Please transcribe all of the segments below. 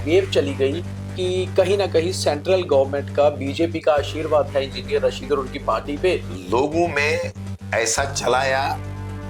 Wave चली गई कि कहीं ना कहीं सेंट्रल गवर्नमेंट का, बीजेपी का आशीर्वाद है इंजीनियर रशीद और उनकी पार्टी पे। लोगों में ऐसा चलाया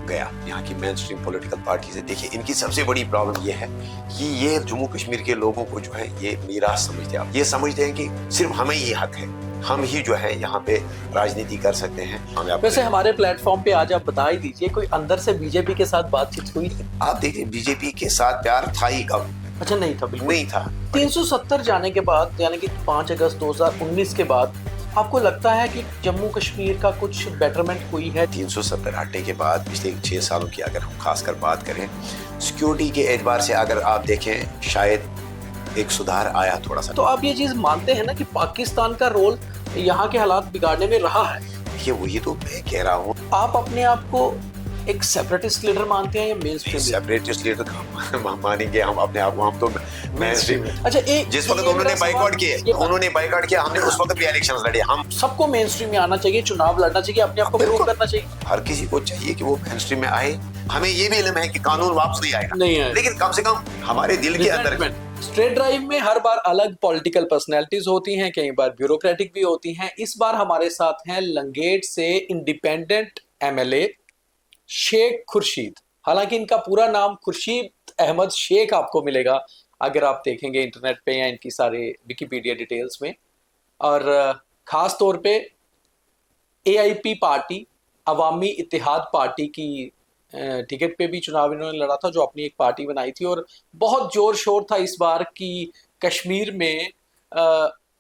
गया यहाँ की मेन स्ट्रीम पॉलिटिकल पार्टी से। देखिए, इनकी सबसे बड़ी प्रॉब्लम ये है कि ये जम्मू कश्मीर के लोगों को जो है ये मीरास समझते हैं। ये समझते हैं कि सिर्फ हमें ही हक है, हम ही जो है यहाँ पे राजनीति कर सकते हैं। वैसे हमारे प्लेटफॉर्म पे आज आप बता ही दीजिए, कोई अंदर से बीजेपी के साथ बातचीत हुई? आप देखिए, बीजेपी के साथ प्यार था ही कब? अच्छा, नहीं था, बिल्कुल नहीं था। 370 जाने के बाद, यानी कि 5 अगस्त 2019 के बाद आपको लगता है कि जम्मू कश्मीर का कुछ बेटरमेंट हुई है? 370 हटने के बाद पिछले 6 सालों की अगर हम खासकर बात करें, सिक्योरिटी के एतबार से अगर आप देखें, शायद एक सुधार आया थोड़ा सा। तो आप ये चीज मानते हैं ना कि पाकिस्तान का रोल यहाँ के हालात बिगाड़ने में रहा है? देखिए, वही तो मैं कह रहा हूँ। आप अपने आप को एक सेपरेटिस्ट लीडर मानते हैं या मेन स्ट्रीम? सेपरेटिस्ट लीडर हम मानेंगे हम अपने आप को, हम तो मेन स्ट्रीम। अच्छा, जिस वक्त उन्होंने बाइकआउट किया, हमने उस वक्त भी इलेक्शंस लड़े। हम सबको मेन स्ट्रीम में आना चाहिए, चुनाव लड़ना चाहिए, अपने आप को प्रूव करना चाहिए। हर किसी को चाहिए कि वो मेन स्ट्रीम में आए। हमें ये भी इल्म है कि कानून वापस नहीं आएगा, नहीं है, लेकिन कम से कम हमारे दिल के अंदर। स्ट्रेट ड्राइव में हर बार अलग पॉलिटिकल पर्सनैलिटीज होती हैं, कई बार ब्यूरोक्रेटिक भी होती हैं। इस बार हमारे साथ हैं लंगेट से इंडिपेंडेंट एमएलए शेख खुर्शीद। हालांकि इनका पूरा नाम खुर्शीद अहमद शेख आपको मिलेगा अगर आप देखेंगे इंटरनेट पे या इनकी सारे विकिपीडिया डिटेल्स में। और ख़ास तौर पे एआईपी पार्टी, अवामी इत्तेहाद पार्टी की टिकट पे भी चुनाव इन्होंने लड़ा था, जो अपनी एक पार्टी बनाई थी। और बहुत जोर शोर था इस बार कि कश्मीर में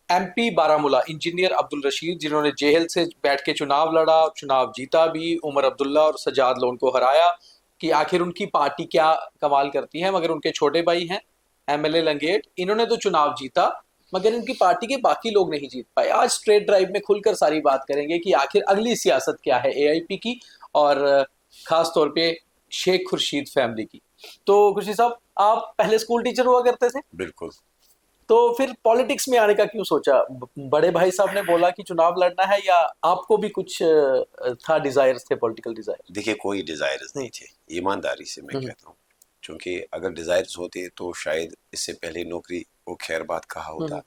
एमपी बारामूला इंजीनियर अब्दुल रशीद, जिन्होंने जेल से बैठ के चुनाव लड़ा, चुनाव जीता भी, उमर अब्दुल्ला और सजाद लोन को हराया, कि आखिर उनकी पार्टी क्या कमाल करती है। मगर उनके छोटे भाई हैं एमएलए लंगेट, इन्होंने तो चुनाव जीता मगर इनकी पार्टी के बाकी लोग नहीं जीत पाए। आज स्ट्रेट ड्राइव में खुलकर सारी बात करेंगे कि आखिर अगली सियासत क्या है एआईपी की, और खास तौर पे शेख खुर्शीद फैमिली की। तो खुर्शीद साहब, आप पहले स्कूल टीचर हुआ करते थे? बिल्कुल। तो फिर पॉलिटिक्स में आने का क्यों सोचा? बड़े भाई साहब ने बोला कि चुनाव लड़ना है, या आपको भी कुछ था, डिजायर्स थे, पॉलिटिकल डिजायर? देखिए, कोई डिजायर्स नहीं थे, ईमानदारी से मैं कहता हूँ। क्योंकि अगर डिजायर्स होते तो शायद इससे पहले नौकरी को खैर बात कहा होता।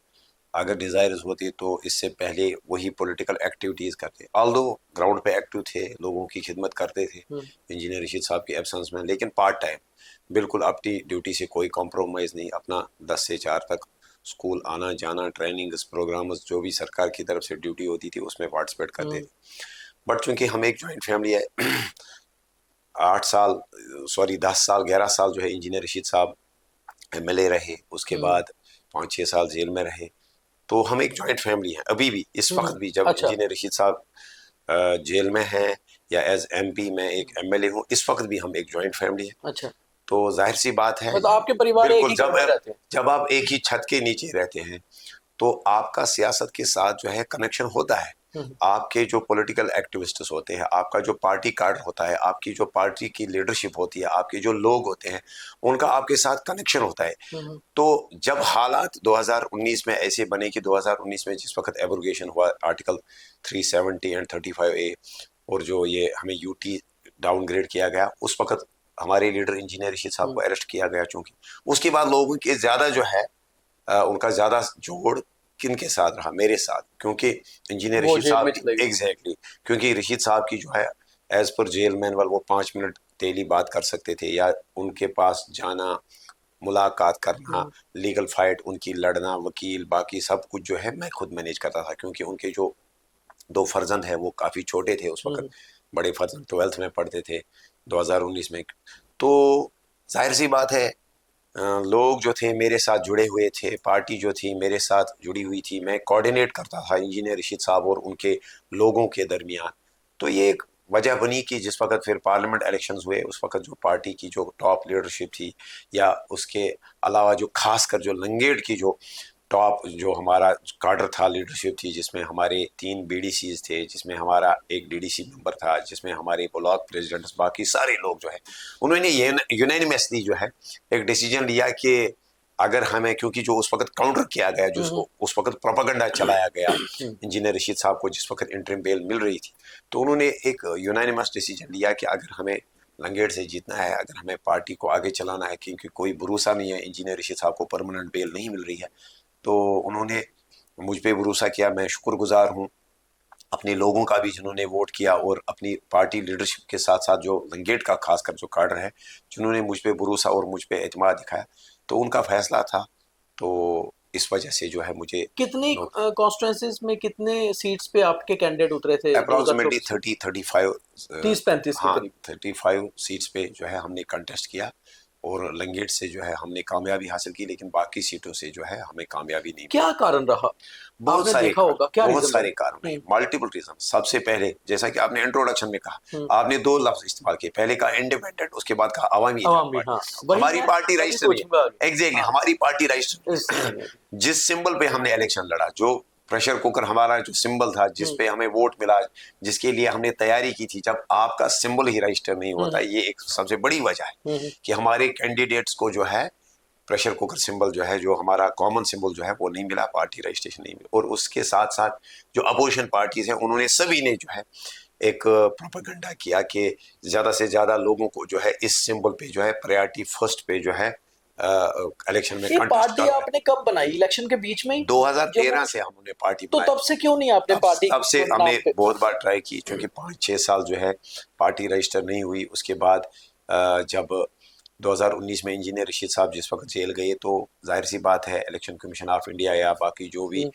अगर डिजायर्स होती तो इससे पहले वही पॉलिटिकल एक्टिविटीज करते। ऑल्दो ग्राउंड पे एक्टिव थे, लोगों की खिदमत करते थे इंजीनियर रशीद साहब के एब्सेंस में, लेकिन पार्ट टाइम, बिल्कुल अपनी ड्यूटी से कोई कॉम्प्रोमाइज नहीं। अपना 10 से 4 तक स्कूल आना जाना, ट्रेनिंग प्रोग्राम्स जो भी सरकार की तरफ से ड्यूटी होती थी उसमें पार्टिसिपेट करते थे। बट चूंकि हम एक जॉइंट फैमिली है, 10 साल 11 साल जो है इंजीनियर रशीद साहब एमएलए रहे, उसके बाद 5-6 साल जेल में रहे। तो हम एक जॉइंट फैमिली है अभी भी, इस वक्त भी। जब इंजीनियर रशीद साहब जेल में हैं या एज एमपी मैं एक एमएलए हूँ, इस वक्त भी हम एक जॉइंट फैमिली है। अच्छा, तो जाहिर सी बात है, तो आपके परिवार एक ही घर में रहते हैं? जब आप एक ही छत के नीचे रहते हैं तो आपका सियासत के साथ जो है कनेक्शन होता है। आपके जो पॉलिटिकल एक्टिविस्ट्स होते हैं, आपका जो पार्टी कार्ड होता है, आपकी जो पार्टी की लीडरशिप होती है, आपके जो लोग होते हैं, उनका आपके साथ कनेक्शन होता है। तो जब हालात 2019 में ऐसे बने कि 2019 में जिस वक्त एब्रोगेशन हुआ आर्टिकल 370 एंड 35A, और जो ये हमें यूटी डाउनग्रेड किया गया, उस वक्त हमारे लीडर इंजीनियर रशीद साहब को अरेस्ट किया गया। चूंकि उसके बाद लोगों के ज्यादा जो है उनका ज्यादा जोड़ किन के साथ रहा? मेरे साथ। क्योंकि इंजीनियर रशीद साहब, एग्जैक्टली, क्योंकि रशीद साहब की जो है एज पर जेल मैनुअल वो 5 मिनट डेली बात कर सकते थे, या उनके पास जाना, मुलाकात करना, लीगल फाइट उनकी लड़ना, वकील, बाकी सब कुछ जो है मैं खुद मैनेज करता था। क्योंकि उनके जो 2 फर्जंद है वो काफी छोटे थे उस वक्त, बड़े फर्जंद 12th में पढ़ते थे 2019 में। तो जाहिर सी बात है, लोग जो थे मेरे साथ जुड़े हुए थे, पार्टी जो थी मेरे साथ जुड़ी हुई थी, मैं कोऑर्डिनेट करता था इंजीनियर रशीद साहब और उनके लोगों के दरमियान। तो ये एक वजह बनी कि जिस वक्त फिर पार्लियामेंट इलेक्शंस हुए, उस वक्त जो पार्टी की जो टॉप लीडरशिप थी, या उसके अलावा जो खासकर जो लंगेट की जो टॉप जो हमारा काडर था, लीडरशिप थी, जिसमें हमारे 3 बीडीसीज थे, जिसमें हमारा एक डीडीसी मेंबर था, जिसमें हमारे ब्लॉक प्रेसिडेंट्स, बाकी सारे लोग जो है, उन्होंने यूनानिमसली जो है एक डिसीजन लिया कि अगर हमें, क्योंकि जो उस वक्त काउंटर किया गया, जिसको उस वक्त प्रोपेगेंडा चलाया गया इंजीनियर रशीद साहब को, जिस वक्त इंटरिम बेल मिल रही थी, तो उन्होंने एक यूनानिमस डिसीजन लिया कि अगर हमें लंगेट से जीतना है, अगर हमें पार्टी को आगे चलाना है, क्योंकि कोई भरोसा नहीं है, इंजीनियर रशीद साहब को परमानेंट बेल नहीं मिल रही है, तो उन्होंने मुझ पे भरोसा किया। मैं शुक्रगुजार हूँ अपने लोगों का भी जिन्होंने वोट किया, और अपनी पार्टी लीडरशिप के साथ साथ जो लंगेट का खासकर जो काडर है जिन्होंने मुझ पे भरोसा और मुझ पे एतमाद दिखाया, तो उनका फैसला था। तो इस वजह से जो है मुझे कितनी कॉन्स्टिट्यूंसीज में कितने सीट्स पे आपके कैंडिडेट उतरे थे? अप्रोक्सीमेटली 30-35 30-35 के हाँ करीब। 35 सीट्स पे जो है हमने कंटेस्ट किया, और लंगेट से जो है हमने कामयाबी हासिल की, लेकिन बाकी सीटों से जो है हमें कामयाबी नहीं मिली। क्या कारण रहा? बहुत आपने सारे देखा होगा, क्या बहुत रीजन सारे रहे? कारण हैं, मल्टीपल रीजन। सबसे पहले जैसा कि आपने इंट्रोडक्शन में कहा, आपने दो लफ्ज इस्तेमाल किए, पहले कहा इंडिपेंडेंट, उसके बाद कहा अवामी अवामी, हाँ वही हमारी मैं पार्टी वही रजिस्टर नहीं पूछूंगा है। आगे। एग्जैक्टली हाँ, हमारी पार्टी रजिस्टर इस नहीं है। जिस सिंबल पे हमने इलेक्शन लड़ा, जो प्रेशर कुकर हमारा जो सिंबल था जिस पे हमें वोट मिला, जिसके लिए हमने तैयारी की थी, जब आपका सिंबल ही रजिस्टर नहीं होता, ये एक सबसे बड़ी वजह है कि हमारे कैंडिडेट्स को जो है प्रेशर कुकर सिंबल जो है, जो हमारा कॉमन सिंबल जो है वो नहीं मिला, पार्टी रजिस्ट्रेशन नहीं मिला। और उसके साथ साथ जो अपोजिशन पार्टीज हैं उन्होंने सभी ने जो है एक प्रोपेगेंडा किया कि ज्यादा से ज्यादा लोगों को जो है इस सिंबल पे जो है प्रायोरिटी फर्स्ट पे जो है इलेक्शन में ये कंटेस्ट पार्टी करना है। आपने कब बनाई? इलेक्शन के बीच में ही? 2013 से हमने पार्टी तो बनाई। तब से क्यों नहीं आपने पार्टी तब से को हमने नाम पे? बहुत बार ट्राई की, क्योंकि 5-6 साल जो है पार्टी रजिस्टर नहीं हुई। उसके बाद जब 2019 में इंजीनियर रशीद साहब जिस वक्त जेल गए, तो जाहिर सी बात है इलेक्शन कमीशन ऑफ इंडिया या बाकी जो भी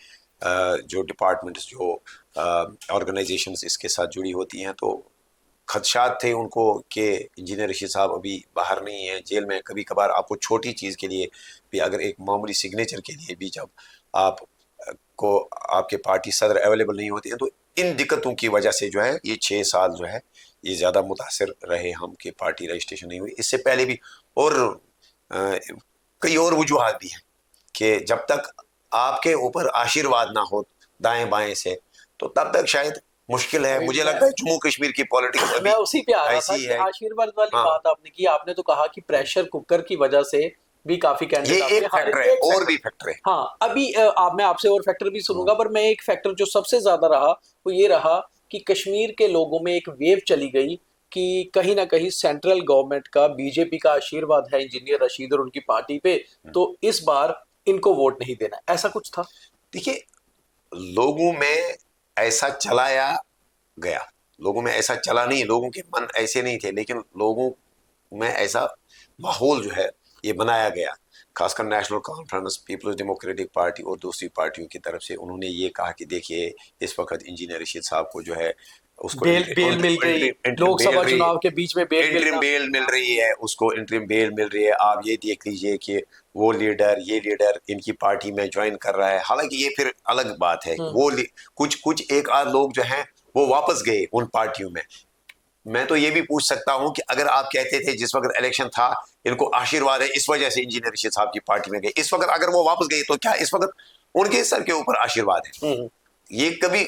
जो डिपार्टमेंट्स जो ऑर्गेनाइजेशंस इसके साथ जुड़ी होती हैं, तो खदशात थे उनको कि इंजीनियर रशीद साहब अभी बाहर नहीं है, जेल में। कभी कभार आपको छोटी चीज़ के लिए भी, अगर एक मामूली सिग्नेचर के लिए भी जब आप को आपके पार्टी सदर अवेलेबल नहीं होती है, तो इन दिक्कतों की वजह से जो है ये 6 साल जो है ये ज़्यादा मुतासर रहे हम कि पार्टी रजिस्ट्रेशन नहीं हुई। इससे पहले भी और कई और वजूहत भी हैं कि जब तक आपके ऊपर आशीर्वाद ना हो दाएं बाएं से, तो तब तक शायद मुश्किल है। मुझे लगता है जम्मू कश्मीर की पॉलिटिक्स मैं उसी पे आ रहा था ऐसी कि है। आशीर्वाद वाली हाँ, बात आपने की। आपने तो कहा कि प्रेशर कुकर की वजह से भी काफी ये कैंडिडेट एक फैक्टर है, और भी फैक्टर है। हाँ, अभी मैं आपसे और फैक्टर भी सुनूंगा, पर मैं एक फैक्टर जो सबसे ज्यादा रहा वो ये रहा कि कश्मीर के लोगों में एक वेव चली गई कि कहीं ना कहीं सेंट्रल गवर्नमेंट का, बीजेपी का आशीर्वाद है इंजीनियर रशीद और उनकी पार्टी पे, तो इस बार इनको वोट नहीं देना। ऐसा कुछ था? देखिए, लोगों में ऐसा चलाया गया, लोगों में ऐसा चला नहीं, लोगों के मन ऐसे नहीं थे, लेकिन लोगों में ऐसा माहौल जो है ये बनाया गया, खासकर National Conference, People's Democratic Party और दूसरी पार्टियों की तरफ से। उन्होंने ये कहा कि देखिए इस वक्त इंजीनियर रशीद साहब को जो है उसको बेल मिल गई, लोकसभा चुनाव के बीच में बेल इंटरिम बेल मिल रही है, उसको इंटरिम बेल मिल रही है। आप ये देख लीजिए कि वो लीडर, ये लीडर इनकी पार्टी में ज्वाइन कर रहा है। हालांकि ये फिर अलग बात है, वो कुछ एक आध लोग जो हैं वो वापस गए उन पार्टियों में। मैं तो ये भी पूछ सकता हूं कि अगर आप कहते थे जिस वक्त इलेक्शन था इनको आशीर्वाद है इस वजह से इंजीनियर रशीद साहब की पार्टी में गए, इस वक्त अगर वो वापस गए तो क्या इस वक्त उनके सर के ऊपर आशीर्वाद है? ये कभी,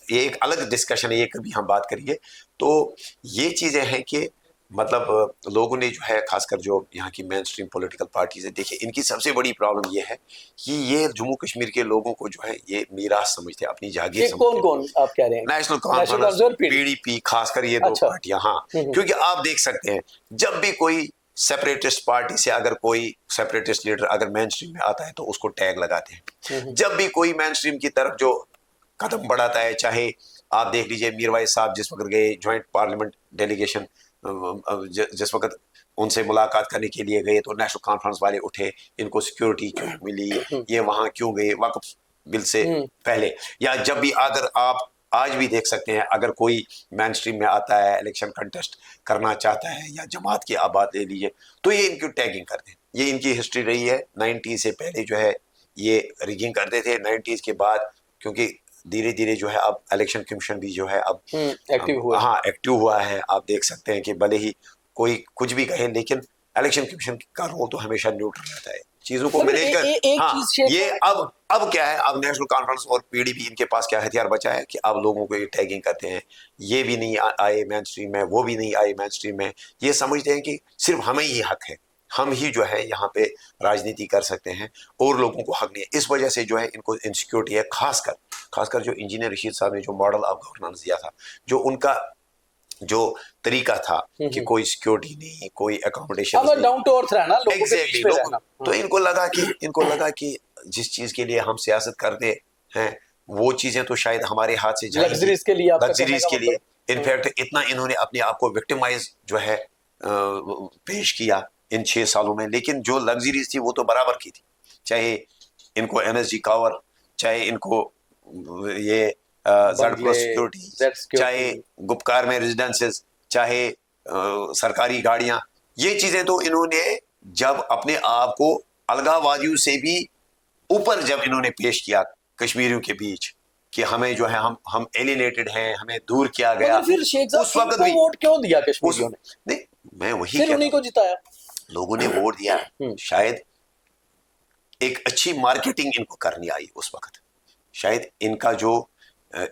ये एक अलग डिस्कशन है, ये कभी हम बात करेंगे। तो ये चीजें हैं कि मतलब लोगों ने जो है, खासकर जो यहाँ की मेन स्ट्रीम पॉलिटिकल पार्टीज है, देखिए इनकी सबसे बड़ी प्रॉब्लम ये है कि ये जम्मू कश्मीर के लोगों को जो है ये मीरास समझते हैं, अपनी जागीर समझते हैं। कौन आप कह रहे हैं? नेशनल कॉन्फ्रेंस, पीडीपी, खासकर ये दो पार्टियां। हाँ, क्योंकि आप देख सकते हैं जब भी कोई सेपरेटिस्ट पार्टी से अगर कोई सेपरेटिस्ट लीडर अगर मेन स्ट्रीम में आता है तो उसको टैग लगाते हैं। जब भी कोई मेन स्ट्रीम की तरफ जो कदम बढ़ाता है, चाहे आप देख लीजिए मीरवाइज साहब जिस वक्त गए ज्वाइंट पार्लियामेंट डेलीगेशन, जिस वक्त उनसे मुलाकात करने के लिए गए तो नेशनल कॉन्फ्रेंस वाले उठे, इनको सिक्योरिटी क्यों मिली, ये वहां क्यों गए वक्फ बिल से पहले। या जब भी अगर आप आज भी देख सकते हैं, अगर कोई मेन स्ट्रीम में आता है, इलेक्शन कंटेस्ट करना चाहता है, या जमात की आबाद ले लीजिए, तो ये इनकी टैगिंग करते हैं। ये इनकी हिस्ट्री रही है। 90 से पहले जो है ये रिगिंग करते थे, 90s के बाद क्योंकि धीरे धीरे जो है अब इलेक्शन कमीशन भी जो है अब एक्टिव हुआ। हाँ, एक्टिव हुआ है। आप देख सकते हैं कि भले ही कोई कुछ भी कहे, लेकिन इलेक्शन कमीशन का रोल तो हमेशा न्यूट्रल रहता है, चीजों को मैनेज कर। हाँ, ये अब क्या है, अब नेशनल कॉन्फ्रेंस और पीडीपी इनके पास क्या हथियार बचा है कि अब लोगों को ये टैगिंग करते हैं, ये भी नहीं आए मेन स्ट्रीम में, वो भी नहीं आए मेन स्ट्रीम में। ये समझते हैं कि सिर्फ हमें ही हक है, हम ही जो है यहाँ पे राजनीति कर सकते हैं और लोगों को हक नहीं है। इस वजह से जो है इनको इनसिक्योरिटी है। खासकर जो इंजीनियर रशीद साहब ने जो मॉडल ऑफ गवर्नेंस दिया था, जो उनका जो तरीका था कि कोई सिक्योरिटी नहीं, कोई अकोमोडेशन नहीं, डाउन टू अर्थ रहना, लोगों के बीच में रहना। तो इनको लगा कि जिस चीज के लिए हम सियासत करते हैं वो चीजें तो शायद हमारे हाथ से जाएंगी, लग्जरीज के लिए, लग्जरीज के लिए। इनफैक्ट इतना इन्होंने अपने आप को विक्टिमाइज जो है पेश किया इन 6 सालों में, लेकिन जो लग्जरीज थी वो तो बराबर की थी, चाहे इनको एनएसजी कावर, चाहे इनको ये जेड प्लस सिक्योरिटी, चाहे गुपकार में रेजिडेंसेस, चाहे सरकारी गाड़ियां, ये चीजें तो इन्होंने जब अपने आप को अलगाववादियों से भी ऊपर जब इन्होंने पेश किया कश्मीरियों के बीच कि हमें जो है हम एलिनेटेड हैं, हमें दूर किया गया, फिर शेख साहब उस वक्त भी वोट क्यों दिया कश्मीरियों ने? नहीं, मैं वही फिर उन्हीं को जिताया, लोगों ने वोट दिया। शायद एक अच्छी मार्केटिंग इनको करनी आई उस वक्त, शायद इनका जो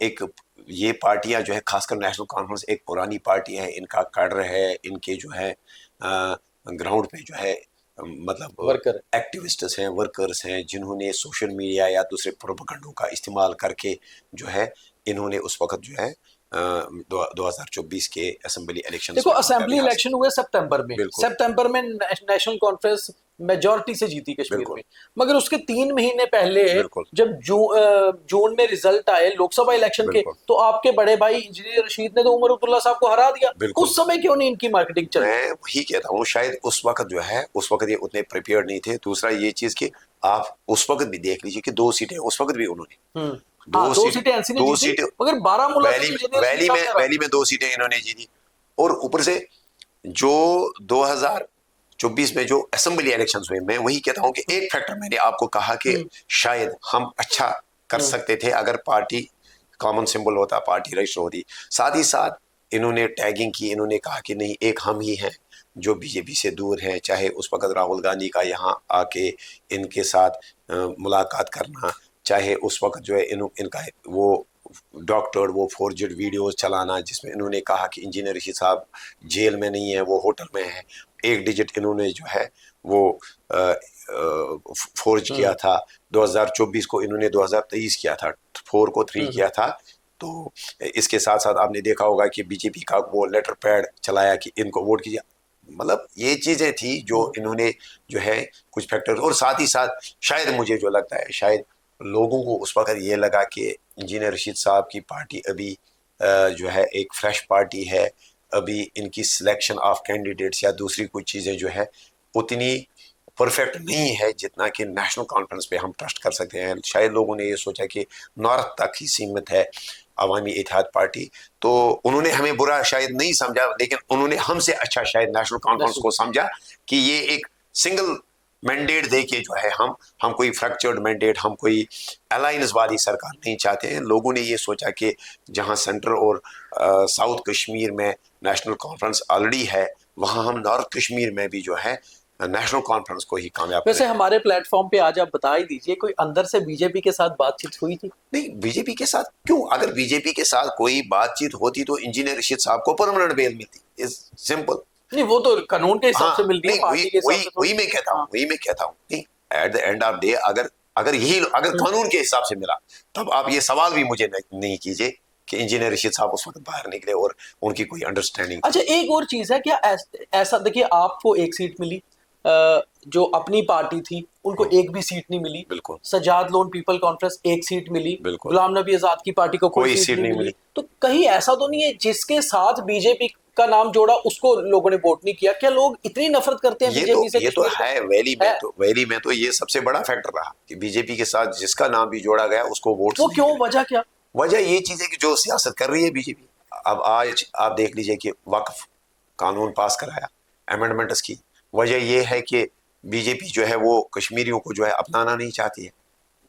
एक ये पार्टियां जो है खासकर नेशनल कॉन्फ्रेंस एक पुरानी पार्टी है, इनका कैडर है, इनके जो है ग्राउंड पे जो है मतलब एक्टिविस्ट्स हैं, वर्कर्स हैं, जिन्होंने सोशल मीडिया या दूसरे प्रोपेगेंडों का इस्तेमाल करके जो है इन्होंने उस वक्त जो है 2024 के असेंबली इलेक्शन, देखो असेंबली इलेक्शन हुए सितंबर में नेशनल कॉन्फ्रेंस मेजॉरिटी से जीती कश्मीर में, मगर उसके 3 महीने पहले जब जून में रिजल्ट आए लोकसभा इलेक्शन के, तो आपके बड़े भाई इंजीनियर रशीद ने तो उमर अब्दुल्ला साहब को हरा दिया। उस समय क्यों नहीं इनकी मार्केटिंग चली? मैं वही कहता हूँ, शायद उस वक्त जो है उस वक्त ये उतने प्रिपेयर्ड नहीं थे। दूसरा ये चीज कि आप उस वक्त भी देख लीजिए कि 2 सीटें उस वक्त भी उन्होंने 2 सीटें एनसी ने जीती, मगर बारामूला वैली में 2 सीटें इन्होंने जीती। और ऊपर से जो 2024 में जो असेंबली इलेक्शंस हुए, मैं वही कहता हूं कि एक फैक्टर मैंने आपको कहा कि शायद हम अच्छा कर सकते थे अगर पार्टी कॉमन सिंबल होता, पार्टी रजिस्टर होती। साथ ही साथ इन्होंने टैगिंग की, इन्होंने कहा कि नहीं एक हम ही हैं जो बीजेपी से दूर हैं, चाहे उस वक्त राहुल गांधी का यहाँ आके इनके साथ मुलाकात करना, चाहे उस वक्त जो है इनका वो डॉक्टर वो फॉर्जर्ड वीडियोस चलाना जिसमें इन्होंने कहा कि इंजीनियर रशीद साहब जेल में नहीं है, वो होटल में है। 1 डिजिट इन्होंने जो है वो फोर्ज किया था। 2024 को इन्होंने 2023 किया था, 4 को 3 किया था। तो इसके साथ साथ आपने देखा होगा कि बीजेपी का वो लेटर पैड चलाया कि इनको वोट कीजिए। मतलब ये चीजें थी जो इन्होंने जो है कुछ फैक्टर, और साथ ही साथ शायद मुझे जो लगता है शायद लोगों को उस वक्त ये लगा कि इंजीनियर रशीद साहब की पार्टी अभी जो है एक फ्रेश पार्टी है, अभी इनकी सिलेक्शन ऑफ कैंडिडेट्स या दूसरी कुछ चीज़ें जो है उतनी परफेक्ट नहीं है जितना कि नेशनल कॉन्फ्रेंस पे हम ट्रस्ट कर सकते हैं। शायद लोगों ने ये सोचा कि नॉर्थ तक ही सीमित है अवामी इत्तेहाद पार्टी, तो उन्होंने हमें बुरा शायद नहीं समझा, लेकिन उन्होंने हमसे अच्छा शायद नेशनल कॉन्फ्रेंस को समझा कि ये एक सिंगल मैंडेट दे के जो है हम कोई फ्रैक्चर्ड मैंडेट, हम कोई अलायंस वाली सरकार नहीं चाहते हैं। लोगों ने ये सोचा कि जहां सेंट्रल और साउथ कश्मीर में नेशनल कॉन्फ्रेंस ऑलरेडी है, वहां हम नॉर्थ कश्मीर में भी जो है नेशनल कॉन्फ्रेंस को ही कामयाब। वैसे हमारे प्लेटफॉर्म पे आज आप बता ही दीजिए, कोई अंदर से बीजेपी के साथ बातचीत हुई थी? नहीं, बीजेपी के साथ क्यों? अगर बीजेपी के साथ कोई बातचीत होती तो इंजीनियर रशीद साहब को परमानेंट बेल मिलती। Is simple. नहीं, वो तो कानून के हिसाब से मिलती है, पार्टी के हिसाब से। वही मैं कहता हूँ नहीं, at the end of day अगर कानून के हिसाब से मिला तब आप ये सवाल भी मुझे नहीं कीजिए कि इंजीनियर रशीद साहब उस वक्त बाहर निकले और उनकी कोई अंडरस्टैंडिंग। अच्छा, एक और चीज है, क्या ऐसा देखिए, आपको एक सीट मिली, जो अपनी पार्टी थी उनको एक भी सीट नहीं मिली। बिल्कुल। सजाद लोन पीपल कॉन्फ्रेंस 1 सीट मिली। गुलाम नबी आजाद की पार्टी को कोई सीट नहीं मिली। तो कहीं ऐसा तो नहीं है जिसके साथ बीजेपी का नाम जोड़ा उसको लोगों ने वोट नहीं किया? क्या लोग इतनी नफरत करते हैं बीजेपी से? ये तो है वैली में तो ये सबसे बड़ा फैक्टर रहा कि बीजेपी के साथ जिसका नाम भी जोड़ा गया उसको वोट। वो क्यों? वजह क्या? वजह ये चीज है कि जो सियासत कर रही है बीजेपी। अब आज आप देख लीजिए कि वक्फ कानून पास कराया, अमेंडमेंट्स की। वजह यह है कि बीजेपी जो है वो कश्मीरियों को जो है अपनाना नहीं चाहती है।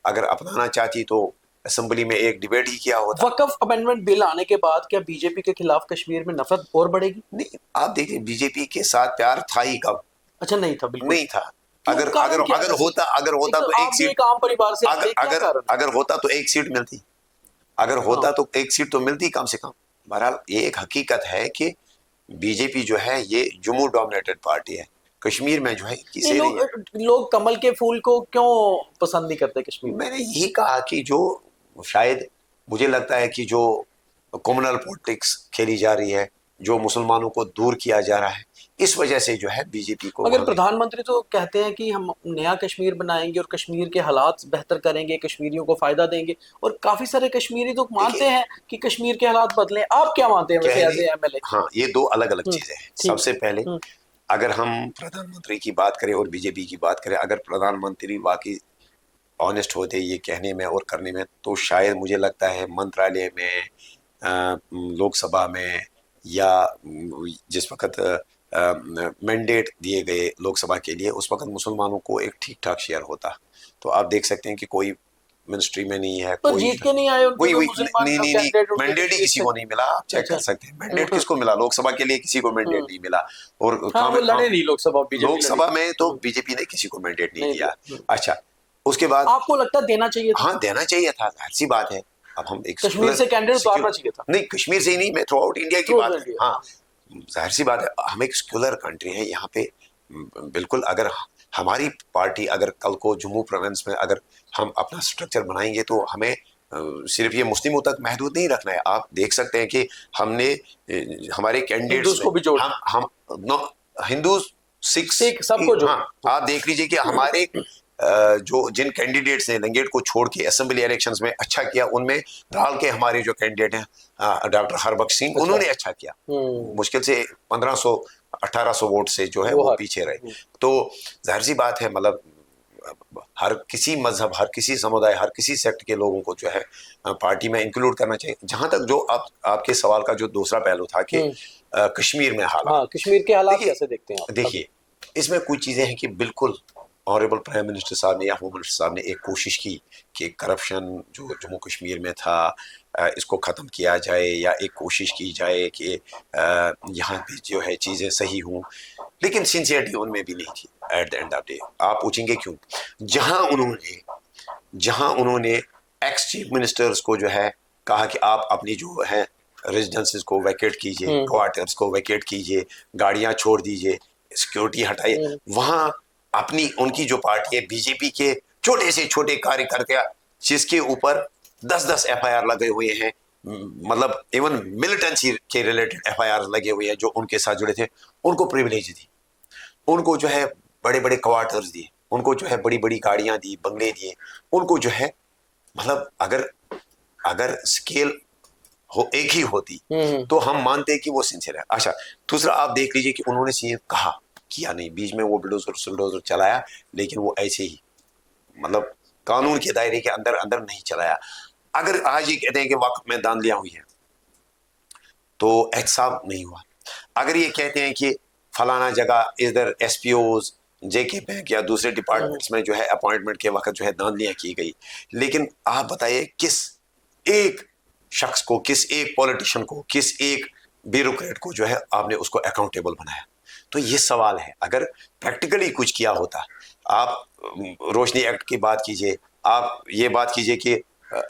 अगर अपनाना चाहती तो असेंबली में एक डिबेट ही किया होता। वक्फ अमेंडमेंट बिल आने के बाद क्या बीजेपी के खिलाफ कश्मीर में नफरत और बढ़ेगी? नहीं, आप देखिए बीजेपी के साथ प्यार था ही कब? अच्छा, नहीं था, बिल्कुल नहीं था। अगर होता तो एक सीट, आम परिवार से अगर होता तो एक सीट मिलती, अगर होता तो एक सीट तो मिलती कम से कम। बहरहाल ये एक हकीकत है कि बीजेपी जो है ये जम्मू डोमिनेटेड पार्टी है। कश्मीर में जो है किसी लोग कमल के फूल को क्यों पसंद नहीं करते कश्मीर? मैंने यही कहा कि जो शायद मुझे लगता है कि जो कम्युनल पॉलिटिक्स खेली जा रही है, जो मुसलमानों को दूर किया जा रहा है, इस वजह से जो है बीजेपी को। मगर प्रधानमंत्री तो कहते हैं कि हम नया कश्मीर बनाएंगे और कश्मीर के हालात बेहतर करेंगे, कश्मीरियों को फायदा देंगे, और काफी सारे कश्मीरी तो मानते हैं कि कश्मीर के हालात बदलें। आप क्या मानते हैं वैसे एज ए एमएलए? हाँ, ये दो अलग अलग चीजें हैं। ठीक। सबसे पहले अगर हम प्रधानमंत्री की बात करें और बीजेपी की बात करें, अगर प्रधानमंत्री वाकई ऑनेस्ट होते ये कहने में और करने में, तो शायद मुझे लगता है मंत्रालय में, लोकसभा में, या जिस वक्त मैंडेट दिए गए लोकसभा के लिए, उस वक्त मुसलमानों को एक ठीक ठाक शेयर होता। तो आप देख सकते हैं कि कोई मिनिस्ट्री में नहीं है, तो कोई जीत के नहीं आए, वही नहीं, मैंडेट ही किसी को नहीं मिला। आप चेक कर सकते हैं मैंडेट किसको मिला, लोकसभा के लिए किसी को मैंडेट नहीं मिला। और वो लड़े नहीं लोकसभा में तो बीजेपी ने किसी को मैंडेट नहीं दिया। अच्छा, उसके बाद आपको लगता है देना चाहिए था? हाँ, देना चाहिए था, जाहिर सी बात है। अब हम एक कश्मीर से कैंडिडेट उतारना चाहिए था। नहीं, कश्मीर से ही नहीं, मैं थ्रू आउट इंडिया की बात है। हाँ, जाहिर सी बात है, हम एक सेक्युलर कंट्री है यहाँ पे। बिल्कुल, अगर हमारी पार्टी अगर कल को जम्मू प्रोविंस में अगर हम अपना स्ट्रक्चर बनाएंगे तो हमें सिर्फ ये मुस्लिमों तक महदूद नहीं रखना है। आप देख सकते हैं कि हमने हमारे कैंडिडेट्स को भी जोड़ा, हम हिंदू सिख सबको जोड़ा। हाँ, आप देख लीजिए कि हमारे जो जिन कैंडिडेट्स ने लंगेट को छोड़ के असेंबली इलेक्शंस में अच्छा किया, उनमें डाल के हमारे जो कैंडिडेट हैं डॉक्टर हरबख्श सिंह, उन्होंने अच्छा किया। मुश्किल से 1500-1800 वोट से जो है वो पीछे रहे। तो जाहिर सी बात है, मतलब हर किसी मजहब, हर किसी समुदाय, हर किसी सेक्ट के लोगों को जो है पार्टी में इंक्लूड करना चाहिए। जहां तक जो आपके सवाल का जो दूसरा पहलू था कि कश्मीर में हालात, कश्मीर के हालात कैसे देखते हैं? देखिए, इसमें कुछ चीजें हैं कि बिल्कुल ऑनरेबल प्राइम मिनिस्टर साहब ने या होम मिनिस्टर साहब ने एक कोशिश की कि करप्शन जो जम्मू कश्मीर में था इसको ख़त्म किया जाए, या एक कोशिश की जाए कि यहाँ भी जो है चीज़ें सही हों, लेकिन सिंसियरिटी उनमें भी नहीं थी। At the end of day आप पूछेंगे क्यों? जहाँ उन्होंने एक्स चीफ मिनिस्टर्स को जो है कहा कि आप अपनी जो है रेजिडेंसेस को वैकेट कीजिए, क्वार्टर्स को वैकेट कीजिए, गाड़ियाँ छोड़ दीजिए, सिक्योरिटी हटाइए, वहाँ अपनी उनकी जो पार्टी है बीजेपी के छोटे से छोटे कार्यकर्ता जिसके ऊपर 10-10 एफआईआर लगे हुए हैं, मतलब इवन मिलिटेंसी के रिलेटेड एफआईआर लगे हुए हैं, जो उनके साथ जुड़े थे, उनको प्रिविलेज दी, उनको जो है बड़े बड़े क्वार्टर्स दिए, उनको जो है बड़ी बड़ी गाड़ियां दी, बंगले दिए, उनको जो है, मतलब अगर स्केल हो एक ही होती तो हम मानते कि वो सिंसियर है। अच्छा, दूसरा आप देख लीजिए कि उन्होंने सीधे कहा किया नहीं, बीच में वो बुलडोजर चलाया, लेकिन वो ऐसे ही, मतलब कानून के दायरे के अंदर अंदर नहीं चलाया। अगर आज ये कहते हैं कि वक्त में दांधलियां हुई है तो एहतसाब नहीं हुआ। अगर ये कहते हैं कि फलाना जगह इधर एसपीओज, जेके बैंक या दूसरे डिपार्टमेंट्स में जो है अपॉइंटमेंट के वक्त जो है दांधलियां की गई, लेकिन आप बताइए किस एक शख्स को, किस एक पॉलिटिशियन को, किस एक ब्यूरोक्रेट को जो है आपने उसको अकाउंटेबल बनाया? तो ये सवाल है। अगर प्रैक्टिकली कुछ किया होता, आप रोशनी एक्ट की बात कीजिए, आप ये बात कीजिए कि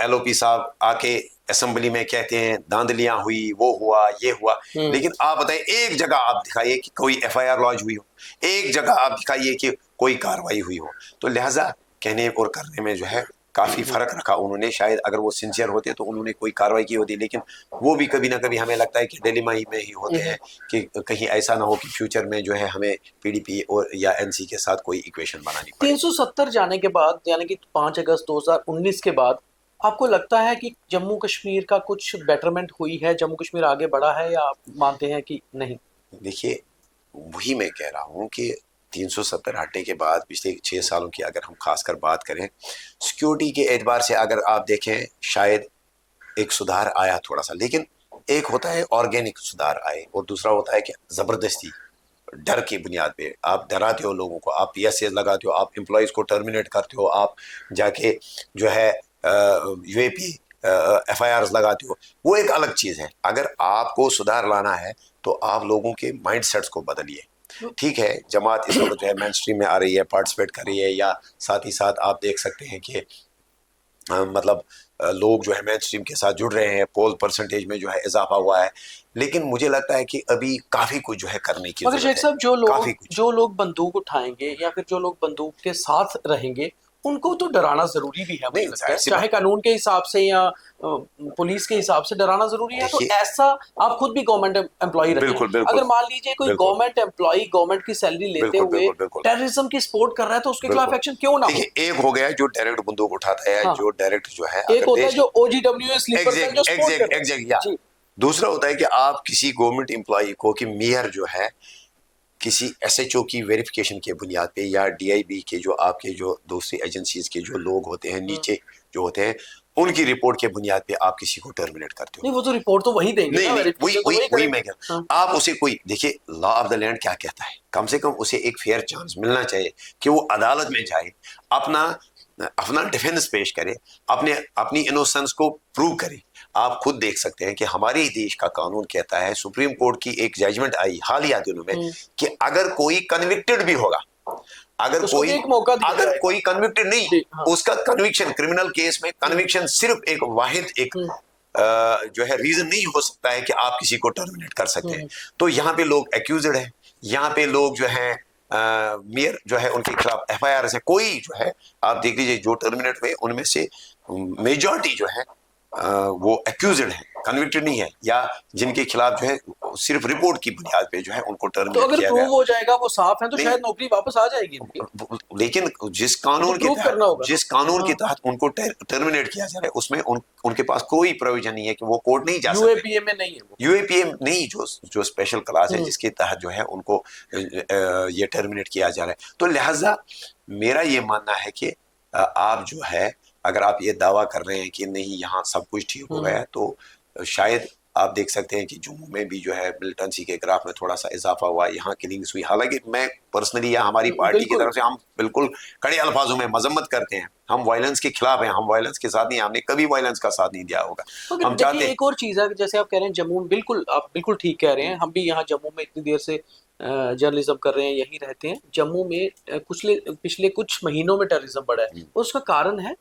एलओपी साहब आके असेंबली में कहते हैं धांधलियां हुई, वो हुआ, ये हुआ, लेकिन आप बताएं एक जगह आप दिखाइए कि कोई एफआईआर लॉन्च हुई हो, एक जगह आप दिखाइए कि कोई कार्रवाई हुई हो। तो लिहाजा कहने और करने में जो है काफी फर्क रखा उन्होंने। शायद अगर वो सिंसियर होते तो उन्होंने कोई कार्रवाई की होती, लेकिन वो भी कभी ना कभी हमें लगता है कि डिलेमा में ही होते हैं कि कहीं ऐसा ना हो कि फ्यूचर में जो है हमें पीडीपी और या एनसी के साथ कोई इक्वेशन बनानी पड़े। 370 जाने के बाद, यानी कि 5 अगस्त 2019 के बाद, आपको लगता है कि जम्मू कश्मीर का कुछ बेटरमेंट हुई है, जम्मू कश्मीर आगे बढ़ा है, या आप मानते हैं कि नहीं? देखिए, वही मैं कह रहा हूँ कि 370 हटने के बाद पिछले 6 सालों की अगर हम खासकर बात करें, सिक्योरिटी के एतबार से अगर आप देखें शायद एक सुधार आया थोड़ा सा, लेकिन एक होता है ऑर्गेनिक सुधार आए और दूसरा होता है कि ज़बरदस्ती डर की बुनियाद पे आप डराते हो लोगों को, आप पीएसए लगाते हो, आप एम्प्लॉयज़ को टर्मिनेट करते हो, आप जाके जो है यूएपी एफआईआर्स लगाते हो, वो एक अलग चीज़ है। अगर आपको सुधार लाना है तो आप लोगों के माइंड सेट्स को बदलिए। ठीक है, जमात इस वक्त जो है मेन स्ट्रीम में आ रही है, पार्टिसिपेट कर रही है, या साथ ही साथ आप देख सकते हैं कि मतलब लोग जो है मेन स्ट्रीम के साथ जुड़ रहे हैं, पोल परसेंटेज में जो है इजाफा हुआ है, लेकिन मुझे लगता है कि अभी काफ़ी कुछ जो है करने की मगर शेख साहब, जो लोग बंदूक उठाएंगे या फिर जो लोग बंदूक के साथ रहेंगे, उनको तो डराना जरूरी भी है, मुझे नहीं, लगता है, जाहिर सी चाहे बात। कानून के हिसाब से या पुलिस के हिसाब से डराना जरूरी है। तो देखिए, ऐसा आप खुद भी गवर्नमेंट एम्प्लॉय रहे हैं, बिल्कुल बिल्कुल अगर मान लीजिए कोई बिल्कुल गवर्नमेंट एम्प्लॉय गवर्नमेंट की सैलरी लेते बिल्कुल हुए बिल्कुल बिल्कुल टेररिज्म की सपोर्ट कर रहा है तो उसके खिलाफ बिल्कुल। एक्शन क्यों ना हो? देखिए, एक हो गया जो डायरेक्ट बंदूक उठाता है, हाँ, जो डायरेक्ट जो है एक अगर होता है देश, जो OGW स्लीपर सेल जो एग्जैक्ट सपोर्ट कर एग्जैक्ट रहा है। एग्जैक्ट, या जी। दूसरा होता है कि आप किसी गवर्नमेंट एम्प्लॉय को, कि मेयर जो है किसी SHO की वेरिफिकेशन के बुनियाद पे, या DIB के जो आपके जो दूसरी एजेंसीज के जो लोग होते हैं नीचे जो होते हैं, उनकी रिपोर्ट के बुनियाद पे आप किसी को टर्मिनेट करते हो। नहीं, वो तो रिपोर्ट तो वही देंगे नहीं ना, नहीं, वही वेरिफिकेशन तो वही वही वही करेंगे। मैं कह हाँ। आप उसे कोई, देखिए लॉ ऑफ द लैंड क्या कहता है, कम से कम उसे एक फेयर चांस मिलना चाहिए कि वो अदालत में जाए, अपना अपना डिफेंस पेश करे, अपने अपनी इनोसेंस को प्रूव करे। आप खुद देख सकते हैं कि हमारे देश का कानून कहता है, सुप्रीम कोर्ट की एक जजमेंट आई हालिया दिनों में कि अगर कोई कन्विक्टेड भी होगा, अगर उसको भी एक मौका दिया अगर जाएगा। कोई कन्विक्टेड नहीं, जी, हाँ। उसका कन्विक्शन, क्रिमिनल केस में कन्विक्शन सिर्फ एक वाहिद एक जो है रीजन नहीं हो सकता है कि आप किसी को टर्मिनेट कर सकते हैं। तो यहाँ पे लोग एक्यूज्ड हैं, यहाँ पे लोग जो है मेयर जो है उनके खिलाफ FIR है, कोई जो है आप देख लीजिए जो टर्मिनेट हुए उनमें से मेजॉरिटी जो है वो एक्यूज्ड है, कन्विक्टेड नहीं है, या जिनके खिलाफ जो है सिर्फ रिपोर्ट की बुनियाद पे जो है उनको तो टर्मिनेट अगर किया प्रूव गया। हो जाएगा वो साफ है तो नहीं, शायद नौकरी वापस आ जाएगी इनकी। लेकिन जिस तो कानून के प्रूव तहत, करना होगा जिस ना। कानून के हाँ। तहत उनको टर्मिनेट किया जा रहा है उसमें उनके पास कोई प्रोविजन नहीं है कि वो कोर्ट नहीं जा सकते। UAPA में नहीं है वो। UAPA नहीं, जो स्पेशल क्लास है जिसके तहत जो है उनको ये टर्मिनेट किया जा रहा है। तो लिहाजा मेरा ये मानना है कि आप जो है, अगर आप ये दावा कर रहे हैं कि नहीं यहाँ सब कुछ ठीक हो गया, तो शायद आप देख सकते हैं कि जम्मू में भी जो है मिलिटेंसी के ग्राफ में थोड़ा सा इजाफा हुआ, यहाँ किलिंग्स हुई। हालांकि मैं पर्सनली या हमारी पार्टी की तरफ से हम बिल्कुल कड़े अल्फाजों में मजम्मत करते हैं, हम वायलेंस के खिलाफ हैं, हम वायलेंस के साथ नहीं, हमने कभी वायलेंस का साथ नहीं दिया होगा। मगर हम देखिए चाहते हैं, एक और चीज है, जैसे आप कह रहे हैं जम्मू में, बिल्कुल आप बिल्कुल ठीक कह रहे हैं, हम भी यहाँ जम्मू में इतनी देर से जर्नलिज्म कर रहे हैं, यहीं रहते हैं। जम्मू में पिछले कुछ महीनों में टेररिज्म बढ़ा है, और उसका कारण है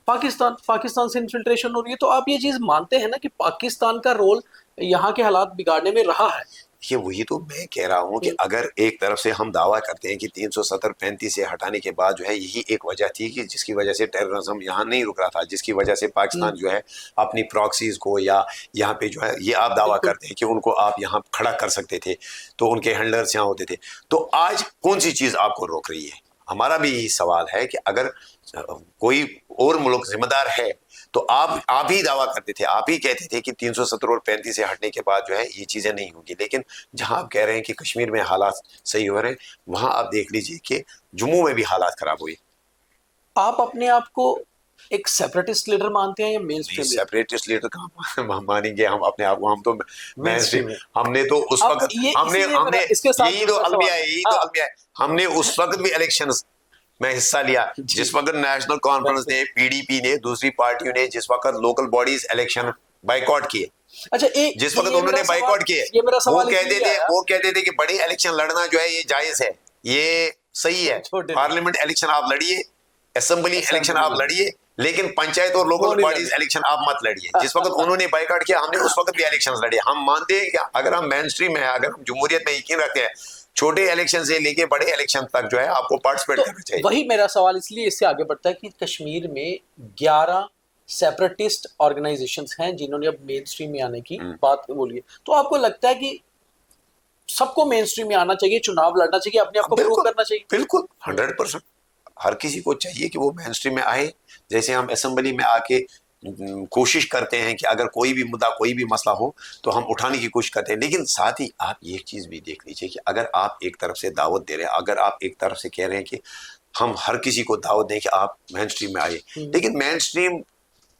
पाकिस्तान से इन्फिल्ट्रेशन हो रही है। तो आप ये चीज मानते हैं ना कि पाकिस्तान का रोल यहाँ के हालात बिगाड़ने में रहा है? ये वही तो मैं कह रहा हूँ कि अगर एक तरफ से हम दावा करते हैं कि 370-35 से हटाने के बाद जो है यही एक वजह थी कि जिसकी वजह से टेररिज्म यहाँ नहीं रुक रहा था, जिसकी वजह से पाकिस्तान जो है अपनी प्रॉक्सीज को, या यहाँ पे जो है ये आप दावा करते हैं कि उनको आप यहाँ खड़ा कर सकते थे, तो उनके हैंडलर्स यहाँ होते थे। तो आज कौन सी चीज आपको रोक रही है? हमारा भी यही सवाल है कि अगर कोई और मुल्क जिम्मेदार है तो आप ही दावा करते थे, आप ही कहते थे कि 370 और 35 से हटने के बाद जो है ये चीजें नहीं होंगी। लेकिन जहां आप कह रहे हैं कि कश्मीर में हालात सही हो रहे हैं, वहां आप देख लीजिए कि जम्मू में भी हालात खराब हुए। आप अपने आप को एक सेपरेटिस्ट लीडर मानते हैं या main stream leader? Separatist leader कहाँ मानेंगे हम अपने आप को? हम तो mainstream है। हमने तो उस अब वक्त ये हमने इसीलिए हमने इसके साथ यही तो दूसरा अलमिया सवाल। है, यही तो हाँ। अलमिया है। हमने उस वक्त भी इलेक्शंस में हिस्सा लिया जिस वक्त नेशनल कॉन्फ्रेंस ने, PDP ने, दूसरी पार्टियों ने जिस वक्त लोकल बॉडीज इलेक्शन बाइकॉट किए, अच्छा, जिस वक्त उन्होंने बाइकॉट किए, वो कहते थे कि बड़े इलेक्शन लड़ना जो है ये जायज है, ये सही है, पार्लियामेंट इलेक्शन आप लड़िए, असेंबली इलेक्शन आप लड़िए, लेकिन पंचायत और लोकल बॉडीज इलेक्शन आप मत लड़िए। जिस वक्त उन्होंने बाइकआउट किया, हमने उस वक्त भी इलेक्शन लड़े। हम मानते हैं कि अगर हम मेन स्ट्रीम में, अगर हम जमहूरियत में यकीन रखते हैं, छोटे इलेक्शन से लेके बड़े इलेक्शन तक जो है आपको पार्टिसिपेट करना चाहिए। वही मेरा सवाल इसलिए इससे आगे बढ़ता है कि कश्मीर में 11 सेपरेटिस्ट ऑर्गेनाइजेशंस हैं जिन्होंने अब मेन स्ट्रीम में आने की बात बोली है। तो आपको लगता है कि सबको मेन स्ट्रीम में आना चाहिए, चुनाव लड़ना चाहिए, अपने आप को प्रूव करना चाहिए? बिल्कुल 100% हर किसी को चाहिए कि वो मेन स्ट्रीम में आए। जैसे हम असेंबली में आके कोशिश करते हैं कि अगर कोई भी मुद्दा, कोई भी मसला हो तो हम उठाने की कोशिश करते हैं। लेकिन साथ ही आप ये चीज भी देख लीजिए कि अगर आप एक तरफ से दावत दे रहे हैं, अगर आप एक तरफ से कह रहे हैं कि हम हर किसी को दावत दें कि आप मेन स्ट्रीम में आइए, लेकिन मेन स्ट्रीम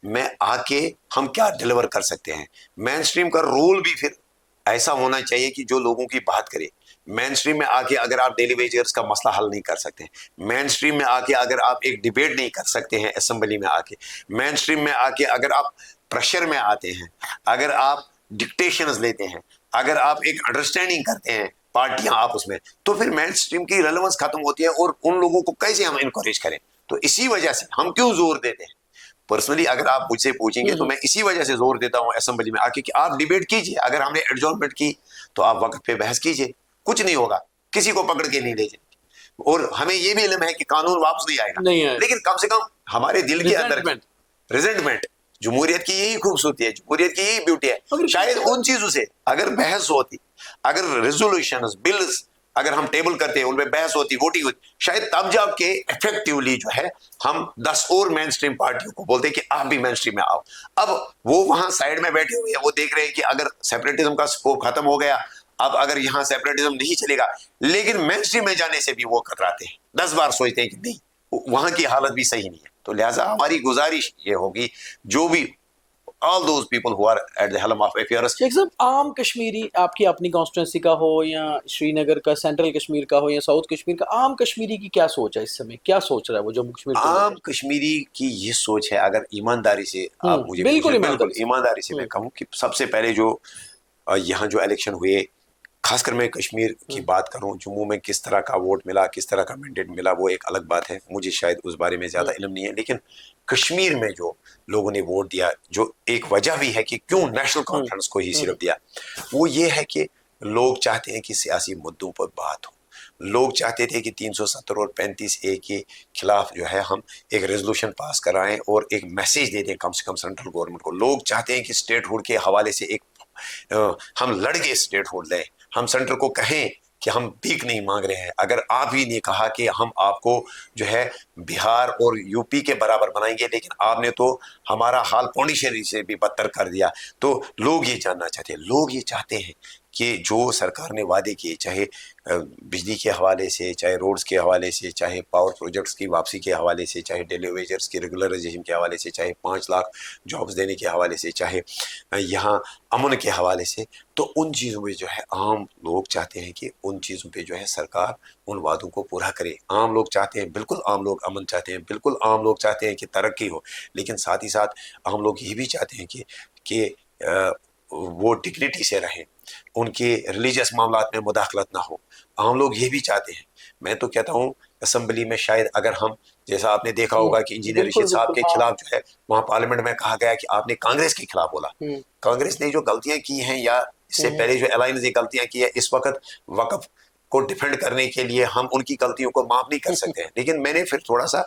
में आके हम क्या डिलीवर कर सकते हैं? मेन स्ट्रीम का रोल भी फिर ऐसा होना चाहिए कि जो लोगों की बात करे। मेन स्ट्रीम में आके अगर आप डेली वेजर्स का मसला हल नहीं कर सकते, मेन स्ट्रीम में आके अगर आप एक डिबेट नहीं कर सकते हैं असेंबली में आके, मेन स्ट्रीम में आके अगर आप प्रेशर में आते हैं, अगर आप डिक्टेशंस लेते हैं, अगर आप एक अंडरस्टैंडिंग करते हैं पार्टियां आपस में, तो फिर मेन स्ट्रीम की रेलेवेंस खत्म होती है और उन लोगों को कैसे हम इनकरेज करें? तो इसी वजह से हम क्यों जोर देते हैं? पर्सनली अगर आप मुझसे पूछेंगे तो मैं इसी वजह से जोर देता हूं असेंबली में आके कि आप डिबेट कीजिए। अगर हमने एडजॉर्नमेंट की तो आप वक्त पे बहस कीजिए, कुछ नहीं होगा, किसी को पकड़ के नहीं ले जाएंगे। और हमें ये भी इल्म है कि कानून वापस नहीं आएगा, नहीं है, लेकिन कम से कम हमारे दिल के अंदर रिजेंटमेंट, रिजेंटमेंट, जमहूरियत की यही खूबसूरती है, जमहूरियत की यही ब्यूटी है। शायद उन चीजों से अगर बहस होती, अगर रेजोल्यूशन बिल्स अगर हम टेबल करते उनमें बहस होती, वोटिंग होती, शायद तब जाके इफेक्टिवली जो है हम 10 और मेन स्ट्रीम पार्टियों को बोलते कि आप भी मेन स्ट्रीम में आओ। अब वो वहां साइड में बैठे हुए हैं, वो देख रहे हैं कि अगर सेपरेटिज्म का स्कोप खत्म हो गया, अब अगर यहां सेपरेटिज्म नहीं चलेगा, लेकिन मेन स्ट्रीम में जाने से भी वो कतराते हैं, 10 बार सोचते हैं कि नहीं, वहां की हालत भी सही नहीं है। तो लिहाजा हमारी गुजारिश ये होगी, जो भी all those people who are at the helm of affairs, Sheikh साहब, आम कश्मीरी आपकी अपनी कॉन्स्टिट्यूंसी का हो या श्रीनगर का, सेंट्रल कश्मीर का हो या साउथ कश्मीर का, आम कश्मीरी की क्या सोच है इस समय, क्या सोच रहा है वो जम्मू कश्मीर को आम लेकर? कश्मीरी की ये सोच है, अगर ईमानदारी से आप मुझे बिल्कुल पूछें, बिल्कुल ईमानदारी ईमानदारी से से। मैं कहूँ कि सबसे पहले जो यहाँ जो इलेक्शन हुए, खासकर मैं कश्मीर की बात करूं, जम्मू में किस तरह का वोट मिला, किस तरह का मैंडेट मिला, वो एक अलग बात है, मुझे शायद उस बारे में ज्यादा इल्म नहीं है, लेकिन कश्मीर में जो लोगों ने वोट दिया, जो एक वजह भी है कि क्यों नेशनल कॉन्फ्रेंस को ही सिर्फ दिया, वो ये है कि लोग चाहते हैं कि सियासी मुद्दों पर बात हो। लोग चाहते थे कि 370 और 35A के खिलाफ जो है हम एक रेजोल्यूशन पास कराएं और एक मैसेज दे दें कम से कम सेंट्रल गवर्नमेंट को। लोग चाहते हैं कि स्टेटहुड के हवाले से एक हम लड़ के स्टेटहुड लें, हम सेंटर को कहें कि हम भीख नहीं मांग रहे हैं। अगर आप ही ने कहा कि हम आपको जो है बिहार और यूपी के बराबर बनाएंगे, लेकिन आपने तो हमारा हाल पौंडीचेरी से भी बदतर कर दिया। तो लोग ये जानना चाहते हैं, लोग ये चाहते हैं कि जो सरकार ने वादे किए, चाहे बिजली के हवाले से, चाहे रोड्स के हवाले से, चाहे पावर प्रोजेक्ट्स की वापसी के हवाले से, चाहे डेली वेजर्स की रेगुलराइजेशन के हवाले से, चाहे 5 लाख जॉब्स देने के हवाले से, चाहे यहाँ अमन के हवाले से, तो उन चीज़ों में जो है आम लोग चाहते हैं कि उन चीज़ों पे जो है सरकार उन वादों को पूरा करे। आम लोग चाहते हैं, बिल्कुल आम लोग अमन चाहते हैं, बिल्कुल आम लोग चाहते हैं कि तरक्की हो, लेकिन साथ ही साथ आम लोग ये भी चाहते हैं कि वो डिग्निटी से रहें, उनके रिलीजियस मामलात में मुदाखलत ना हो। आम लोग ये भी चाहते हैं। मैं तो कहता हूँ असेंबली में शायद अगर हम, जैसा आपने देखा होगा कि इंजीनियर बिल्कुल रशीद साहब के बिल्कुल, हाँ। खिलाफ जो है वहां पार्लियामेंट में कहा गया कि आपने कांग्रेस के खिलाफ बोला। कांग्रेस ने जो गलतियां की हैं या इससे पहले जो अलायंस ने गलतियां की है, इस वक्त वक्फ को डिफेंड करने के लिए हम उनकी गलतियों को माफ नहीं कर सकते हैं। लेकिन मैंने फिर थोड़ा सा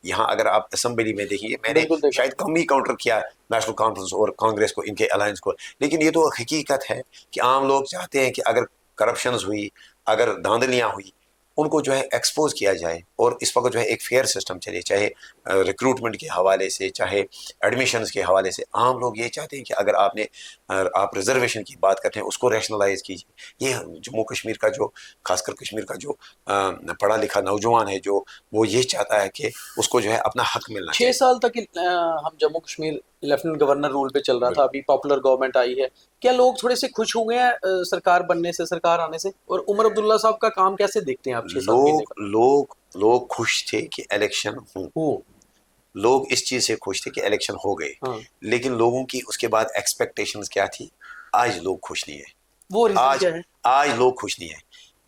यहाँ अगर आप असेंबली में देखिए, मैंने बिल्कुल देखा। शायद कम ही काउंटर किया नेशनल कॉन्फ्रेंस और कांग्रेस को, इनके अलायंस को, लेकिन ये तो हकीकत है कि आम लोग चाहते हैं कि अगर करप्शन हुई, अगर धांधलियां हुई, उनको जो है एक्सपोज किया जाए और इस वक्त जो है एक फेयर सिस्टम चले, चाहे रिक्रूटमेंट के हवाले से, चाहे एडमिशन्स के हवाले से। आम लोग ये चाहते हैं कि अगर आप रिजर्वेशन की बात करते हैं उसको रैशनलाइज कीजिए। ये जम्मू कश्मीर का जो, खासकर कश्मीर का जो पढ़ा लिखा नौजवान है, जो वो ये चाहता है कि उसको जो है अपना हक मिलना 6 चाहिए। साल तक हम Jammu Kashmir lieutenant governor rule पे चल रहा था, अभी पॉपुलर गवर्नमेंट आई है, क्या लोग थोड़े से खुश हुए हैं सरकार बनने से, सरकार आने से? और उमर अब्दुल्ला साहब का काम कैसे देखते हैं आप 6-7 महीने लोग लोग लोग खुश थे कि इलेक्शन हो, का? लोग इस चीज से खुश थे कि इलेक्शन हो गए, हाँ, लेकिन लोगों की उसके बाद एक्सपेक्टेशंस क्या थी? आज लोग खुश नहीं है। वो रीजन आज क्या है? आज लोग खुश नहीं है।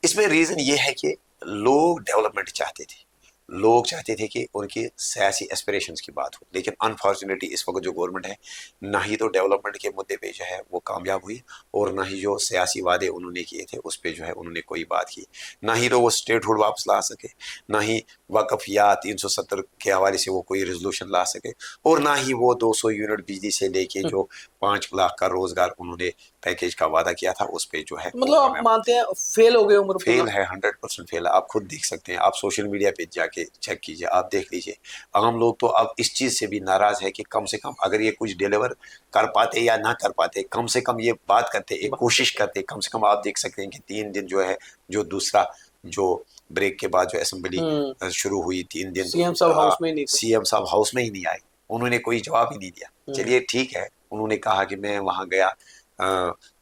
इसमें रीजन ये है कि लोग डेवलपमेंट चाहते थे, लोग चाहते थे कि उनकी सियासी एस्पिरेशंस की बात हो, लेकिन अनफॉर्चुनेटली इस वक्त जो गवर्नमेंट है, ना ही तो डेवलपमेंट के मुद्दे पे जो है वो कामयाब हुई, और ना ही जो सियासी वादे उन्होंने किए थे उस पर जो है उन्होंने कोई बात की, ना ही तो वो स्टेटहुड वापस ला सके, ना ही वक्फ या 370 के हवाले से वो कोई रेजोल्यूशन ला सके, और ना ही वो 200 यूनिट बिजली से लेके जो 5 लाख का रोजगार उन्होंने पैकेज का वादा किया था उस पर जो है मतलब आप मानते हैं फेल हो गए उमर फेल अब्दुल्ला? है, 100% फेल है। आप खुद देख सकते हैं, आप सोशल मीडिया पे जाके चेक कीजिए, आप देख लीजिए। आम लोग तो अब इस चीज से भी नाराज है कि कम से कम अगर ये कुछ डिलीवर कर पाते या ना कर पाते, कम से कम ये बात करते, एक कोशिश करते, कम से कम। आप देख सकते हैं कि 3 दिन जो है, जो दूसरा जो ब्रेक के बाद जो असेंबली शुरू हुई, 3 दिन सीएम साहब हाउस में ही नहीं थे। सीएम साहब हाउस में ही नहीं आए, उन्होंने कोई जवाब ही नहीं दिया। चलिए ठीक है, उन्होंने कहा कि मैं वहां गया,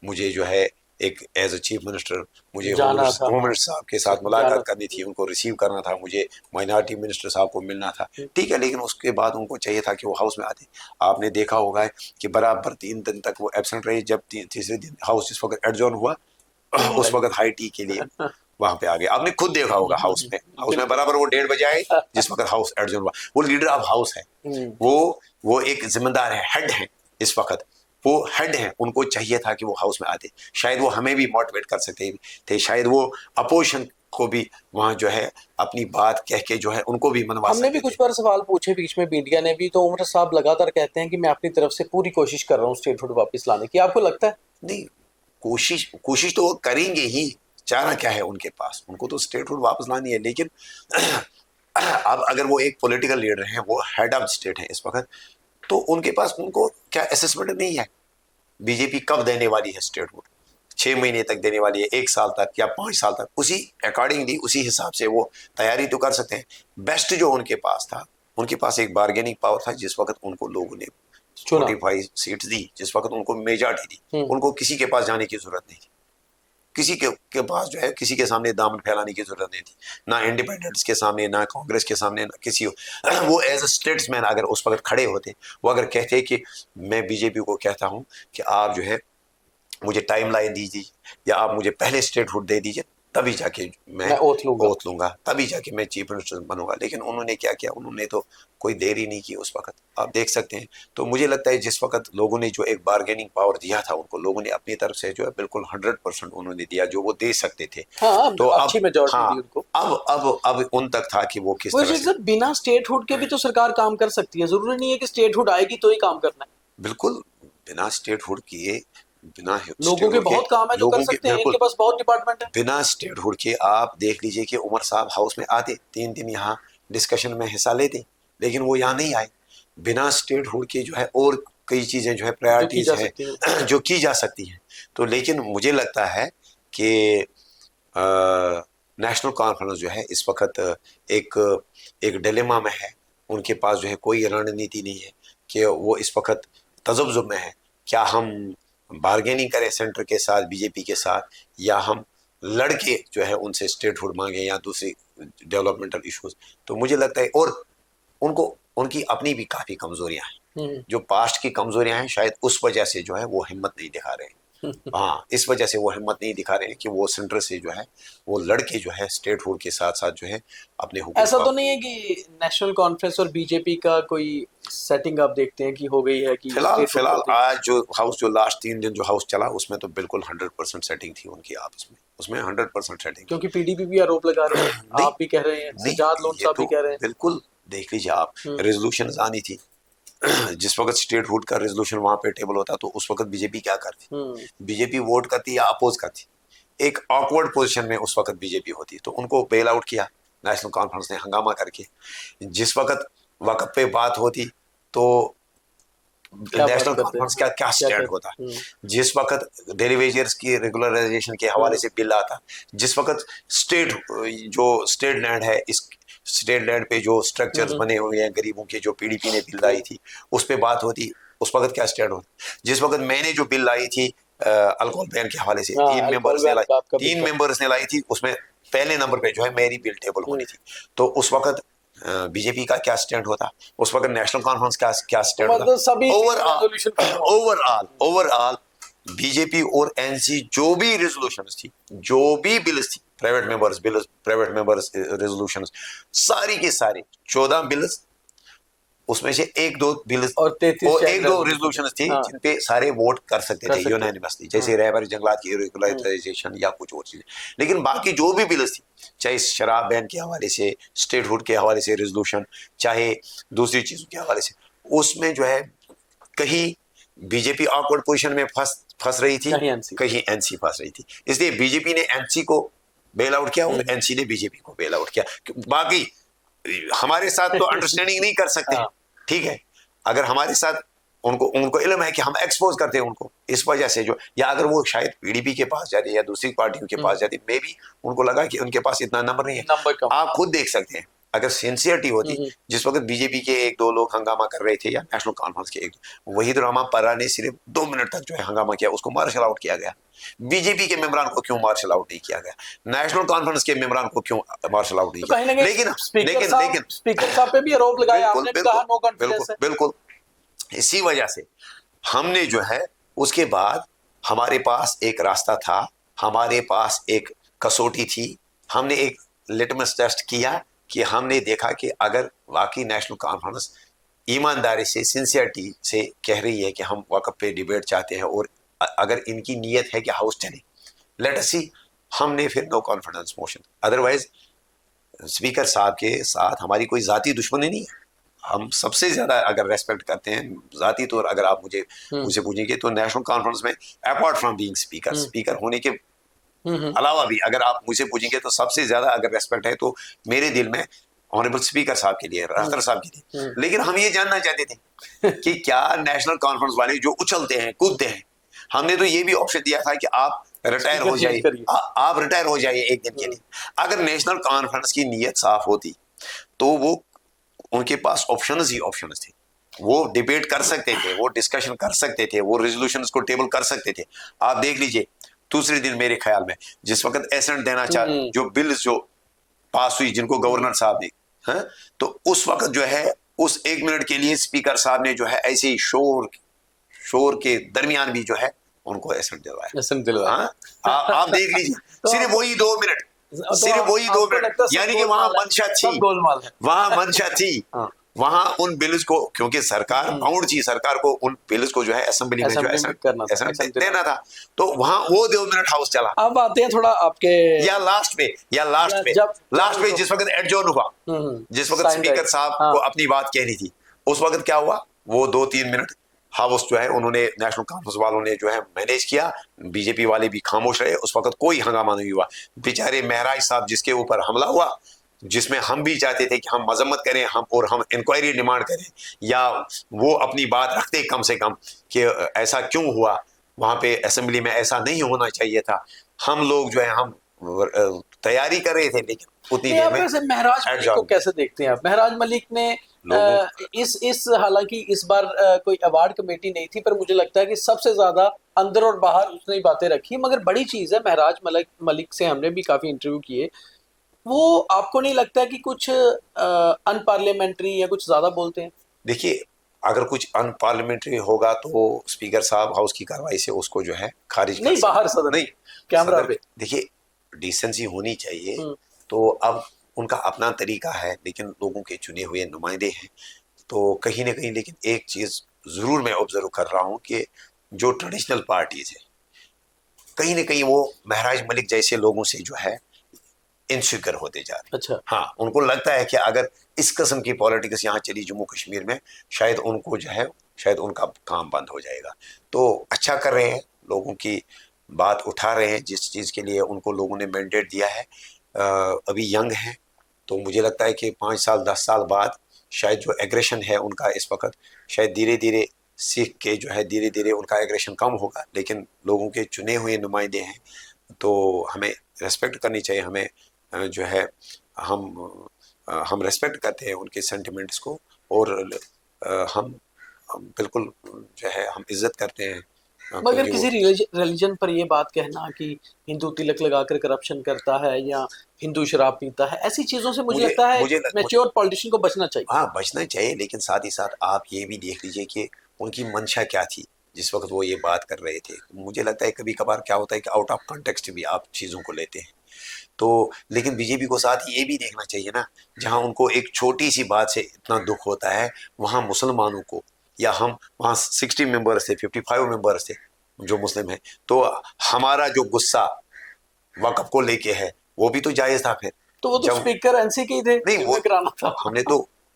मुझे जो है एक एज अ चीफ मिनिस्टर मुझे होम जाना था, मिनिस्टर साहब के साथ मुलाकात करनी थी, उनको रिसीव करना था, मुझे माइनॉरिटी मिनिस्टर साहब को मिलना था, ठीक है, लेकिन उसके बाद उनको चाहिए था कि वो हाउस में आते। आपने देखा होगा कि बराबर 3 दिन तक वो एब्सेंट रहे। जब तीसरे दिन हाउस जिस वक्त एडजॉर्न हुआ, उस वक्त हाई टी के लिए वहां पे आ गए। आपने खुद देखा होगा हाउस में बराबर वो 1:30 बजे आए जिस वक्त हाउस एडजॉर्न हुआ। वो लीडर ऑफ हाउस है, वो एक जिम्मेदार है, हेड है, इस वक्त वो हेड हैं, उनको चाहिए था कि वो हाउस में आते। शायद वो हमें भी मोटिवेट कर सकते थे, शायद वो अपोजिशन को भी वहाँ जो है अपनी बात कह के जो है उनको भी मनवा हमने भी सकते कुछ थे। बार सवाल पूछे बीच में, मीडिया ने भी, तो उमर साहब लगातार कहते हैं कि मैं अपनी तरफ से पूरी कोशिश कर रहा हूँ स्टेटहुड वापस लाने की। आपको लगता है? नहीं, कोशिश तो वो करेंगे ही, चारा क्या है उनके पास, उनको तो स्टेटहुड वापस लानी है। लेकिन अब अगर वो एक पॉलिटिकल लीडर हैं, वो हेड ऑफ स्टेट हैं इस वक्त, तो उनके पास उनको क्या असेसमेंट नहीं है बीजेपी कब देने वाली है स्टेटहुड? 6 महीने तक देने वाली है, 1 साल तक या 5 साल तक? उसी अकॉर्डिंगली, उसी हिसाब से वो तैयारी तो कर सकते हैं। बेस्ट जो उनके पास था, उनके पास एक बार्गेनिंग पावर था। जिस वक्त उनको लोगों ने 45 सीट दी, जिस वक्त उनको मेजॉरिटी दी, उनको किसी के पास जाने की जरूरत नहीं थी। किसी के पास जो है किसी के सामने दामन फैलाने की जरूरत नहीं थी, ना इंडिपेंडेंट्स के सामने, ना कांग्रेस के सामने, ना किसी। वो एज ए स्टेट्समैन अगर उस वक्त खड़े होते, वो अगर कहते कि मैं बीजेपी को कहता हूं कि आप जो है मुझे टाइम लाइन दीजिए, या आप मुझे पहले स्टेटहुड दे दीजिए, तभी जाके मैं ओथ लूंगा, तभी जाके मैं चीफ मिनिस्टर बनूंगा। लेकिन उन्होंने क्या किया? उन्होंने तो कोई देरी नहीं की उस वक्त, आप देख सकते हैं। तो मुझे लगता है जिस वक्त लोगों ने जो एक बार्गेनिंग पावर दिया था उनको, लोगों ने अपनी तरफ से जो है बिल्कुल 100% उन्होंने दिया जो वो दे सकते थे। हाँ, तो अच्छी मेजॉरिटी दी उनको। अब उन तक था कि वो किस तरह से। बिना स्टेटहुड के भी तो सरकार काम कर सकती है, जरूरी नहीं है कि स्टेटहुड आएगी तो ही काम करना है। बिल्कुल, बिना स्टेटहुड किए, बिना लोगों के बहुत काम है जो कर सकते हैं, इनके पास बहुत डिपार्टमेंट है। बिना स्टेटहुड के आप देख लीजिए कि उमर साहब हाउस में आते, 3 दिन यहाँ डिस्कशन में हिस्सा लेते, लेकिन वो यहाँ नहीं आए। बिना स्टेटहुड के जो है और कई चीजें जो है प्रायोरिटीज है जो की जा सकती हैं। तो लेकिन मुझे लगता है कि नेशनल कॉन्फ्रेंस जो है इस वक्त एक एक डिलेमा में है। उनके पास जो है कोई रणनीति नहीं है कि वो इस वक्त तजब्जुब में है, क्या हम बार्गेनिंग करें सेंटर के साथ, बीजेपी के साथ, या हम लड़के जो है उनसे स्टेटहुड मांगे या दूसरी डेवलपमेंटल इश्यूज। तो मुझे लगता है, और उनको उनकी अपनी भी काफी कमजोरियां हैं, जो पास्ट की कमजोरियां हैं, शायद उस वजह से जो है वो हिम्मत नहीं दिखा रहे हैं। हाँ, इस वजह से वो हिम्मत नहीं दिखा रहे हैं कि वो सेंटर से जो है वो लड़के जो है स्टेटहुड के साथ साथ जो है अपने हुकूम। ऐसा तो नहीं है कि नेशनल कॉन्फ्रेंस और बीजेपी का कोई सेटिंग आप देखते हैं कि हो गई है कि फिलहाल आज जो हाउस, जो लास्ट 3 दिन जो हाउस चला, उसमें तो बिल्कुल 100% सेटिंग थी उनकी आपस में, उसमें 100% सेटिंग। क्योंकि पीडीपी भी आरोप लगा रहे हैं, आप भी कह रहे हैं, सज्जाद लोन साहब भी कह रहे हैं। बिल्कुल, देख लीजिए आप, रेजोल्यूशन आनी थी। जिस वक्त स्टेटहुड का रेजोल्यूशन वहां पे टेबल होता, तो उस वक्त बीजेपी क्या करती? बीजेपी वोट करती या अपोज करती? एक ऑकवर्ड पोजीशन में उस वक्त बीजेपी होती, तो उनको बेल आउट किया नेशनल कॉन्फ्रेंस ने हंगामा करके। जिस वक्त वक्त पे बात होती तो नेशनल कॉन्फ्रेंस क्या क्या स्टैंड होता? जिस वक्त डेरिवेजर्स की रेगुलराइजेशन के हवाले से बिल आता, जिस वक्त स्टेट लैंड है, इस स्टेट लैंड पे जो स्ट्रक्चर्स बने हुए हैं गरीबों के, जो पीडीपी ने बिल लाई थी, उस पे बात होती, उस वक्त क्या स्टैंड होता? जिस वक्त मैंने जो बिल लाई थी अल्कोहल बैन के हवाले से, 3 मेंबर्स ने लाई थी, उसमें पहले नंबर पे जो है मेरी बिल टेबल होनी थी। तो उस वक्त बीजेपी का क्या स्टैंड होता? उस वक्त नेशनल कॉन्फ्रेंस का क्या स्टैंड होता? ओवरऑल बीजेपी और एनसी जो भी रेजोल्यूशंस थी, जो भी बिल्स थी, प्राइवेट मेंबर्स रेजोल्यूशंस, सारी के सारी 14 बिल्स, उसमें से 1-2 बिल्स और 1-2 रेजोल्यूशंस थी जिन पे सारे वोट कर सकते थे यूनानिमसली, जैसे रहबर जंगलात की रेगुलराइजेशन या कुछ और चीजें। लेकिन बाकी जो भी बिल्स थी, चाहे शराब बैन के हवाले से, स्टेटहुड के हवाले से रेजोल्यूशन, चाहे दूसरी चीजों के हवाले से, उसमें जो है कहीं बीजेपी ऑकवर्ड पोजीशन में फंस रही थी, कहीं एनसी फंस रही थी। इसलिए बीजेपी ने एनसी को बेल आउट किया और एनसी ने बीजेपी को बेल आउट किया। बाकी हमारे साथ तो अंडरस्टैंडिंग नहीं कर सकते, ठीक है, अगर हमारे साथ उनको इल्म है कि हम एक्सपोज करते हैं उनको, इस वजह से जो, या अगर वो शायद पीडीपी के पास जाते या दूसरी पार्टियों के पास जाते, मे भी उनको लगा कि उनके पास इतना नंबर नहीं है। आप खुद देख सकते हैं, अगर सिंसियरिटी होती, जिस वक्त बीजेपी के 1-2 लोग हंगामा कर रहे थे या नेशनल कॉन्फ्रेंस के वहीद रहमान पर्रा ने सिर्फ 2 मिनट तक जो है हंगामा किया, उसको मार्शल आउट किया गया। बीजेपी के मेंबरान को क्यों मार्शल आउट नहीं किया गया? नेशनल कॉन्फ्रेंस के मेंबरान को क्यों मार्शल आउट नहीं किया? लेकिन स्पीकर साहब पे भी आरोप लगाया आपने, कहा नो कॉन्फिडेंस है। बिल्कुल, इसी वजह से हमने जो है, उसके बाद हमारे पास एक रास्ता था, हमारे पास एक कसौटी थी, हमने एक लिटमस टेस्ट किया कि हमने देखा कि अगर वाकई नेशनल कॉन्फ्रेंस ईमानदारी से, सिंसियरिटी से कह रही है कि हम वक्त पे डिबेट चाहते हैं, और अगर इनकी नीयत है कि हाउस चले, लेट अस सी हमने फिर no confidence motion, otherwise speaker साहब के साथ हमारी कोई जाती दुश्मनी नहीं है। हम सबसे ज्यादा अगर रेस्पेक्ट करते हैं जाती तौर, अगर आप मुझे पूछेंगे तो नेशनल कॉन्फ्रेंस में apart from being speaker, speaker होने के अलावा भी अगर आप मुझे पूछेंगे तो सबसे ज्यादा अगर रेस्पेक्ट है तो मेरे दिल में ऑनरेबल स्पीकर साहब के लिए, अख्तर साहब के लिए। लेकिन हम ये जानना चाहते थे कि क्या नेशनल कॉन्फ्रेंस वाले जो उछलते हैं कूदते हैं, हमने तो ये भी ऑप्शन दिया था कि आप रिटायर हो जाइए, आप रिटायर हो जाइए एक दिन के लिए। अगर नेशनल कॉन्फ्रेंस की नीयत साफ होती तो वो उनके पास ऑप्शंस ही ऑप्शंस थे, वो डिबेट कर सकते थे, वो डिस्कशन कर सकते थे, वो रेजोल्यूशंस को टेबल कर सकते थे। आप देख लीजिए दूसरे दिन मेरे ख्याल में जिस वक्त एसेंट देना चाह जो बिल्स जो पास हुई जिनको गवर्नर साहब ने, हाँ, तो उस वक्त जो है उस 1 मिनट के लिए स्पीकर साहब ने जो है ऐसे ही शोर के दरमियान भी जो है उनको एसेंट दिलवाया। हाँ, आप देख लीजिए सिर्फ वही 2 मिनट, सिर्फ वही 2 मिनट, यानी कि वहां मंशा थी, वहां मंशा थी, वहां उन बिल्स को, क्योंकि सरकार बाउंड थी, सरकार को उन बिल्स को जो है असेंबली में जो है देना था, तो वहां वो 2 मिनट हाउस चला। अब आते हैं थोड़ा आपके लास्ट में जिस वक्त एडजॉर्न हुआ, जिस वक्त स्पीकर साहब को अपनी बात कहनी थी, उस वक्त क्या हुआ, वो 2-3 मिनट हाउस जो है उन्होंने नेशनल कॉन्फ्रेंस वालों ने जो है मैनेज किया, बीजेपी वाले भी खामोश रहे, उस वक्त कोई हंगामा नहीं हुआ। बेचारे महराज साहब जिसके ऊपर हमला हुआ, जिसमें हम भी चाहते थे कि हम मजम्मत करें, हम इंक्वायरी डिमांड करें, या वो अपनी बात रखते कम से कम कि ऐसा क्यों हुआ, वहां पे असेंबली में ऐसा नहीं होना चाहिए था। हम लोग जो है हम तैयारी कर रहे थे, लेकिन उतनी देर में महराज मलिक को कैसे देखते हैं आप? महराज मलिक ने इस हालांकि इस बार कोई अवार्ड कमेटी नहीं थी, पर मुझे लगता है कि सबसे ज्यादा अंदर और बाहर उसने ही बातें रखी। मगर बड़ी चीज है, महराज मलिक से हमने भी काफी इंटरव्यू किए, वो आपको नहीं लगता कि कुछ अनपार्लियामेंट्री या कुछ ज्यादा बोलते हैं? देखिए, अगर कुछ अनपार्लियामेंट्री होगा तो स्पीकर साहब हाउस की कार्रवाई से उसको जो है खारिज नहीं, बाहर सदन नहीं, कैमरा पे। देखिए, डिसेंसी होनी चाहिए, तो अब उनका अपना तरीका है, लेकिन लोगों के चुने हुए नुमाइंदे हैं, तो कहीं ना कहीं, लेकिन एक चीज जरूर मैं ऑब्जर्व कर रहा हूं कि जो ट्रेडिशनल पार्टीज है कहीं ना कहीं वो महराज मलिक जैसे लोगों से जो है इनसिक्योर होते जा रहे। अच्छा। हाँ, उनको लगता है कि अगर इस किस्म की पॉलिटिक्स यहाँ चली जम्मू कश्मीर में, शायद उनको जो है, शायद उनका काम बंद हो जाएगा। तो अच्छा कर रहे हैं, लोगों की बात उठा रहे हैं, जिस चीज़ के लिए उनको लोगों ने मैंडेट दिया है। अभी यंग हैं, तो मुझे लगता है कि 5 साल 10 साल बाद शायद जो एग्रेशन है उनका इस वक्त शायद धीरे धीरे सीख के जो है धीरे धीरे उनका एग्रेशन कम होगा। लेकिन लोगों के चुने हुए नुमाइंदे हैं, तो हमें रेस्पेक्ट करनी चाहिए। हमें जो है हम रेस्पेक्ट करते हैं उनके सेंटिमेंट्स को, और हम बिल्कुल जो है हम इज्जत करते हैं। मगर किसी रिलीजन पर ये बात कहना कि हिंदू तिलक लगाकर करप्शन करता है या हिंदू शराब पीता है, ऐसी चीजों से मुझे लगता है मैच्योर पॉलिटिशियन को बचना चाहिए। हाँ, बचना चाहिए, लेकिन साथ ही साथ आप ये भी देख लीजिए कि उनकी मंशा क्या थी जिस वक्त वो ये बात कर रहे थे। मुझे लगता है कभी कभार क्या होता है कि आउट ऑफ कॉन्टेक्स्ट भी आप चीज़ों को लेते हैं, तो लेकिन बीजेपी को साथ ये भी देखना चाहिए ना, जहां उनको एक छोटी सी बात से इतना दुख होता है, वहां मुसलमानों को, या हम वहां 60 मेंबर्स थे, 55 मेंबर्स थे जो मुस्लिम हैं, तो हमारा जो गुस्सा वक़्फ़ को लेके है वो भी तो जायज़ था। फिर तो वो तो स्पीकर एनसी के ही थे, नहीं वो कराना था।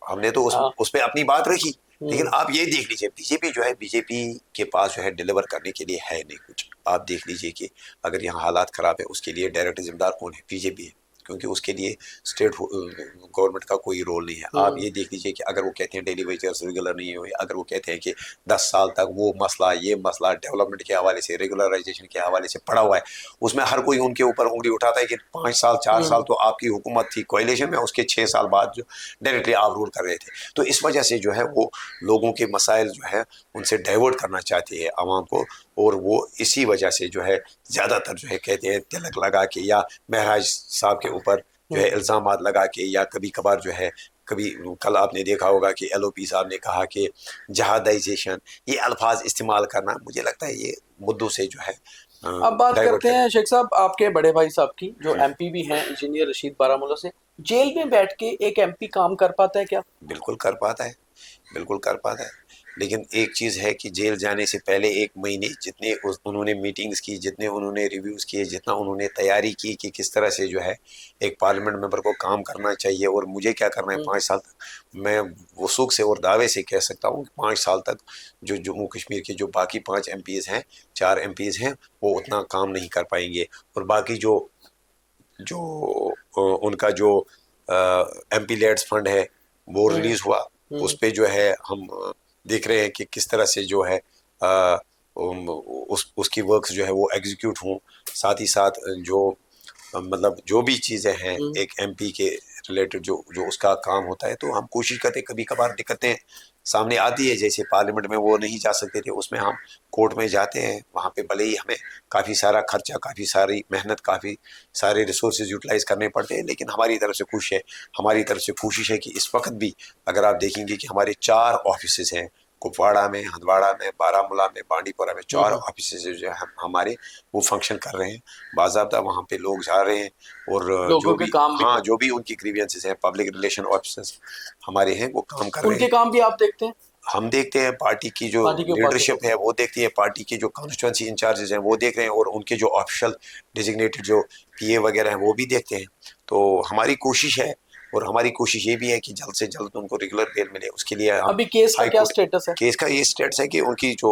हमने तो उस पे अपनी बात रखी। लेकिन आप ये देख लीजिए, बीजेपी जो है, बीजेपी के पास जो है डिलीवर करने के लिए है नहीं कुछ। आप देख लीजिए कि अगर यहाँ हालात ख़राब है, उसके लिए डायरेक्ट जिम्मेदार कौन है? बीजेपी है, क्योंकि उसके लिए स्टेट गवर्नमेंट का कोई रोल नहीं है। आप ये देख लीजिए कि अगर वो कहते हैं डेली वेजेस रेगुलर नहीं हुए, अगर वो कहते हैं कि 10 साल तक वो मसला, ये मसला डेवलपमेंट के हवाले से, रेगुलराइजेशन के हवाले से पड़ा हुआ है, उसमें हर कोई उनके ऊपर उंगली उठाता है कि 5 साल 4 साल तो आपकी हुकूमत थी कोalition में, उसके 6 साल बाद जो डायरेक्टली आप रूल कर रहे थे। तो इस वजह से जो है वो लोगों के मसाइल जो है उनसे डाइवर्ट करना चाहते हैं आवाम को, और वो इसी वजह से जो है ज़्यादातर जो है कहते हैं तिलक लगा के, या महराज साहब के ऊपर जो है इल्ज़ामात लगा के, या कभी कभार जो है कभी कल आपने देखा होगा कि LOP साहब ने कहा कि जहादाइजेशन, ये अल्फाज इस्तेमाल करना, मुझे लगता है ये मुद्दों से जो है। अब बात करते हैं शेख साहब आपके बड़े भाई साहब की, जो MP भी हैं, इंजीनियर रशीद बारामूला से। जेल में बैठ के एक MP काम कर पाता है क्या? बिल्कुल कर पाता है, बिल्कुल कर पाता है। लेकिन एक चीज़ है कि जेल जाने से पहले 1 महीने जितने उन्होंने मीटिंग्स की, जितने उन्होंने रिव्यूज़ किए, जितना उन्होंने तैयारी की कि किस तरह से जो है एक पार्लियामेंट मेंबर को काम करना चाहिए और मुझे क्या करना है 5 साल तक, मैं वो सुख से और दावे से कह सकता हूँ कि 5 साल तक जो जम्मू कश्मीर के जो बाकी 5 MPs हैं, 4 MPs हैं, वो उतना काम नहीं कर पाएंगे। और बाकी जो जो उनका जो MP लेड्स फंड है वो रिलीज हुआ, उस पे जो है हम देख रहे हैं कि किस तरह से जो है उसकी वर्क्स जो है वो एग्जीक्यूट हों। साथ ही साथ जो मतलब जो भी चीज़ें हैं एक MP के रिलेटेड जो जो उसका काम होता है, तो हम कोशिश करते हैं। कभी कभार दिक्कतें सामने आती है, जैसे पार्लियामेंट में वो नहीं जा सकते थे, उसमें हम कोर्ट में जाते हैं, वहाँ पे भले ही हमें काफ़ी सारा खर्चा, काफ़ी सारी मेहनत, काफ़ी सारे रिसोर्सेज यूटिलाइज करने पड़ते हैं, लेकिन हमारी तरफ से हमारी तरफ से कोशिश है कि इस वक्त भी अगर आप देखेंगे कि हमारे 4 ऑफिस हैं, कुपवाड़ा में, हंदवाड़ा में, बारामूला में, बांडीपुरा में, 4 ऑफिस जो है हमारे वो फंक्शन कर रहे हैं। बाज़ाब्ता वहाँ पे लोग जा रहे हैं और जो भी हाँ जो भी उनकी ग्रीवियंसेस हैं, पब्लिक रिलेशन ऑफिसर्स हमारे हैं, वो काम कर रहे हैं। उनके काम भी आप देखते हैं? हम देखते हैं, पार्टी की जो लीडरशिप है वो देखती है, पार्टी के जो कॉन्स्टिट्यूंसी इंचार्जेस हैं वो देख रहे हैं, और उनके जो ऑफिशियल डेजिग्नेटेड जो PA वगैरह हैं वो भी देखते हैं। तो हमारी कोशिश है, और हमारी कोशिश ये भी है कि जल्द से जल्द उनको रेगुलर बेल मिले। उसके लिए अभी केस का क्या स्टेटस है? केस का ये स्टेटस है कि उनकी जो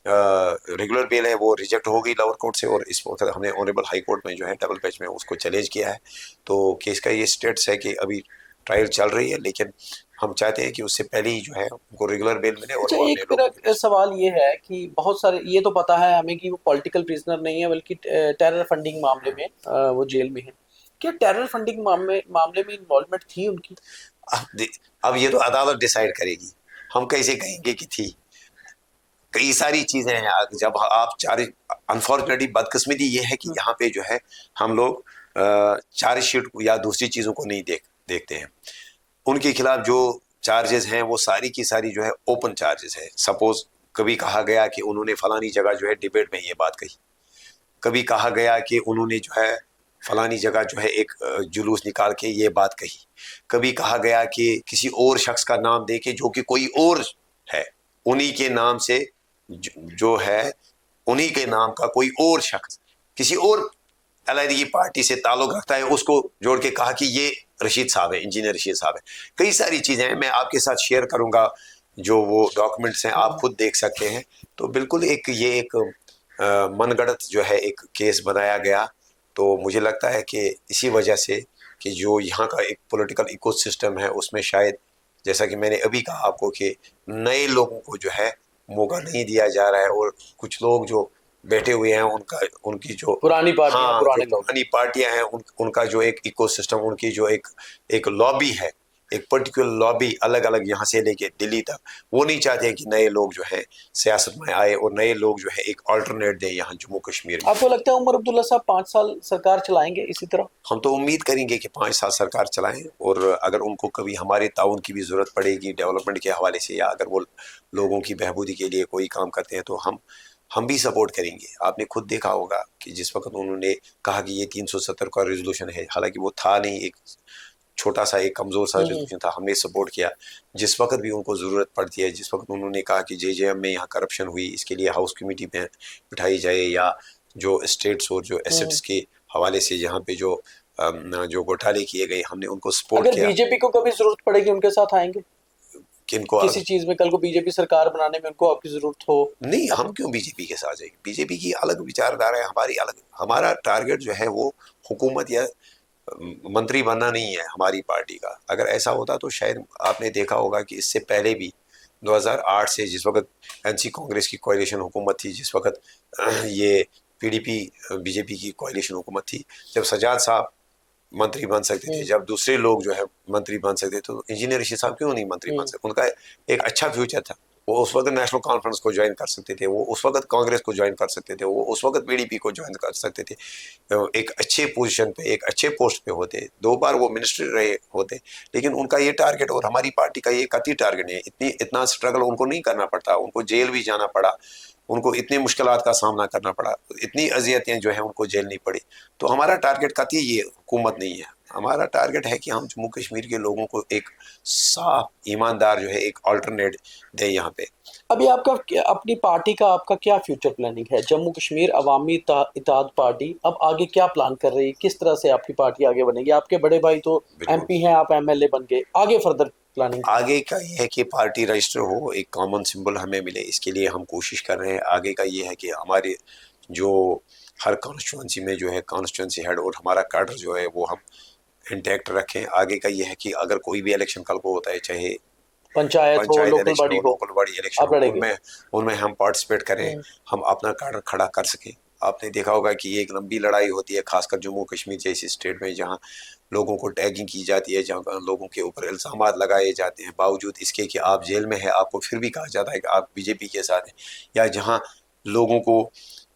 रेगुलर बेल है वो रिजेक्ट हो गई लोअर कोर्ट से, और इस वक्त हमने ऑनरेबल हाई कोर्ट में जो है डबल बेंच में उसको चैलेंज किया है। तो केस का ये स्टेटस है कि अभी ट्रायल चल रही है, लेकिन हम चाहते हैं कि उससे पहले ही जो है उनको रेगुलर बेल मिले। और एक मेरा सवाल ये है कि बहुत सारे, ये तो पता है हमें कि वो पॉलिटिकल प्रिजनर नहीं है, बल्कि टेरर फंडिंग मामले में वो जेल में है। क्या टेरर फंडिंग मामले में इन्वॉल्वमेंट थी उनकी? अब ये तो अदालत डिसाइड करेगी, हम कैसे कहेंगे कि थी। कई सारी चीजें हैं, जब आप अनफॉर्चुनेटली बदकिस्मती ये है कि यहाँ पे जो है हम लोग चार्जशीट या दूसरी चीजों को नहीं देखते हैं। उनके खिलाफ जो चार्जेस हैं वो सारी की सारी जो है ओपन चार्जेस है। सपोज कभी कहा गया कि उन्होंने फलानी जगह जो है डिबेट में ये बात कही, कभी कहा गया कि उन्होंने जो है फलानी जगह जो है एक जुलूस निकाल के ये बात कही, कभी कहा गया कि किसी और शख्स का नाम दे के जो कि कोई और है, उन्हीं के नाम से जो है उन्हीं के नाम का कोई और शख्स किसी और अलहदगी पार्टी से ताल्लुक रखता है, उसको जोड़ के कहा कि ये रशीद साहब है, इंजीनियर रशीद साहब है। कई सारी चीज़ें हैं, मैं आपके साथ शेयर करूंगा, जो वो डॉक्यूमेंट्स हैं आप खुद देख सकते हैं। तो बिल्कुल ये एक मनगढ़ंत जो है एक केस बनाया गया। तो मुझे लगता है कि इसी वजह से कि जो यहाँ का एक पॉलिटिकल इकोसिस्टम है उसमें शायद, जैसा कि मैंने अभी कहा आपको, कि नए लोगों को जो है मौका नहीं दिया जा रहा है, और कुछ लोग जो बैठे हुए हैं उनकी जो पुरानी पार्टियां हैं उनका जो एक इकोसिस्टम, उनकी जो एक लॉबी है, एक पर्टिकुलर लॉबी अलग अलग यहाँ से लेके दिल्ली तक, वो नहीं चाहते हैं कि नए लोग जो है सियासत में आए और नए लोग जो है एक अल्टरनेट दें यहाँ जम्मू कश्मीर में। आपको लगता है उमर अब्दुल्ला साहब 5 साल सरकार चलाएंगे इसी तरह? हम तो उम्मीद करेंगे कि 5 साल सरकार चलाएं, और अगर उनको कभी हमारे ताउन की भी जरूरत पड़ेगी डेवलपमेंट के हवाले से, या अगर वो लोगों की बहबूदी के लिए कोई काम करते हैं, तो हम भी सपोर्ट करेंगे। आपने खुद देखा होगा कि जिस वक्त उन्होंने कहा कि ये 370 का रेजोल्यूशन है, हालांकि वो था नहीं, एक छोटा सा एक कमजोर सा रेजोल्यूशन था, हमने सपोर्ट किया। जिस वक्त भी उनको ज़रूरत पड़ती है, जिस वक्त उन्होंने कहा कि JJM में यहाँ करप्शन हुई, इसके लिए हाउस कमेटी में बिठाई जाए, या जो स्टेट्स और जो एसेट्स के हवाले से यहाँ पे जो घोटाले किए गए, हमने उनको सपोर्ट किया। अगर बीजेपी को कभी जरूरत पड़ेगी उनके साथ आएंगे? किनको? किसी चीज में कल को बीजेपी सरकार बनाने में उनको आपकी जरूरत हो? नहीं, हम क्यों बीजेपी के साथ जाएंगे? बीजेपी की अलग विचारधारा है, हमारी अलग। हमारा टारगेट जो है वो हुकूमत या मंत्री बनना नहीं है हमारी पार्टी का। अगर ऐसा होता तो शायद आपने देखा होगा कि इससे पहले भी 2008 से, जिस वक्त NC कांग्रेस की कोalition हुकूमत थी, जिस वक्त ये PDP BJP की कोalition हुकूमत थी, जब सजाद साहब मंत्री बन सकते थे, जब दूसरे लोग जो है मंत्री बन सकते, तो इंजीनियर रशीद साहब क्यों नहीं मंत्री बन सकते? उनका एक अच्छा फ्यूचर था, वो उस वक्त नेशनल कॉन्फ्रेंस को ज्वाइन कर सकते थे, वो उस वक्त कांग्रेस को ज्वाइन कर सकते थे, वो उस वक्त PDP को ज्वाइन कर सकते थे, एक अच्छे पोजीशन पे, एक अच्छे पोस्ट पे होते, 2 बार वो मिनिस्टर रहे होते। लेकिन उनका ये टारगेट और हमारी पार्टी का ये कतई टारगेट नहीं है। इतना स्ट्रगल उनको नहीं करना पड़ता, उनको जेल भी जाना पड़ा, उनको इतनी मुश्किलात का सामना करना पड़ा, इतनी अजियतें जो है उनको झेलनी पड़ी। तो हमारा टारगेट कतई ये हुकूमत नहीं है, हमारा टारगेट है कि हम जम्मू कश्मीर के लोगों को एक साफ ईमानदार जो है एक अल्टरनेट दे यहाँ पे। अभी आपका अपनी पार्टी का आपका क्या फ्यूचर प्लानिंग है? जम्मू कश्मीर अवामी इत्तेहाद पार्टी अब आगे क्या प्लान कर रही है? किस तरह से आपकी पार्टी आगे बनेगी? आपके बड़े भाई तो एमपी हैं, आप एमएलए बन गए, आगे फर्दर प्लानिंग? आगे का ये है कि पार्टी रजिस्टर हो, एक कॉमन सिंबल हमें मिले, इसके लिए हम कोशिश कर रहे हैं। आगे का ये है कि हमारे जो हर कॉन्स्टिट्यूंसी में जो है कॉन्स्टिट्यूंसी हेड और हमारा कैडर जो है वो हम इंटैक्ट रखें। आगे का ये है कि अगर कोई भी इलेक्शन कल को होता है, चाहे पंचायत हो, लोकल बॉडी हो, लोकल बॉडी इलेक्शन, उनमें हम पार्टिसिपेट करें, हम अपना कार्ड खड़ा कर सकें। आपने देखा होगा कि ये एक लंबी लड़ाई होती है, खासकर जम्मू कश्मीर जैसी स्टेट में जहाँ लोगों को टैगिंग की जाती है, जहाँ लोगों के ऊपर इल्ज़ाम लगाए जाते हैं, बावजूद इसके कि आप जेल में हैं, आपको फिर भी कहा जाता है कि आप बीजेपी के साथ हैं। या जहाँ लोगों को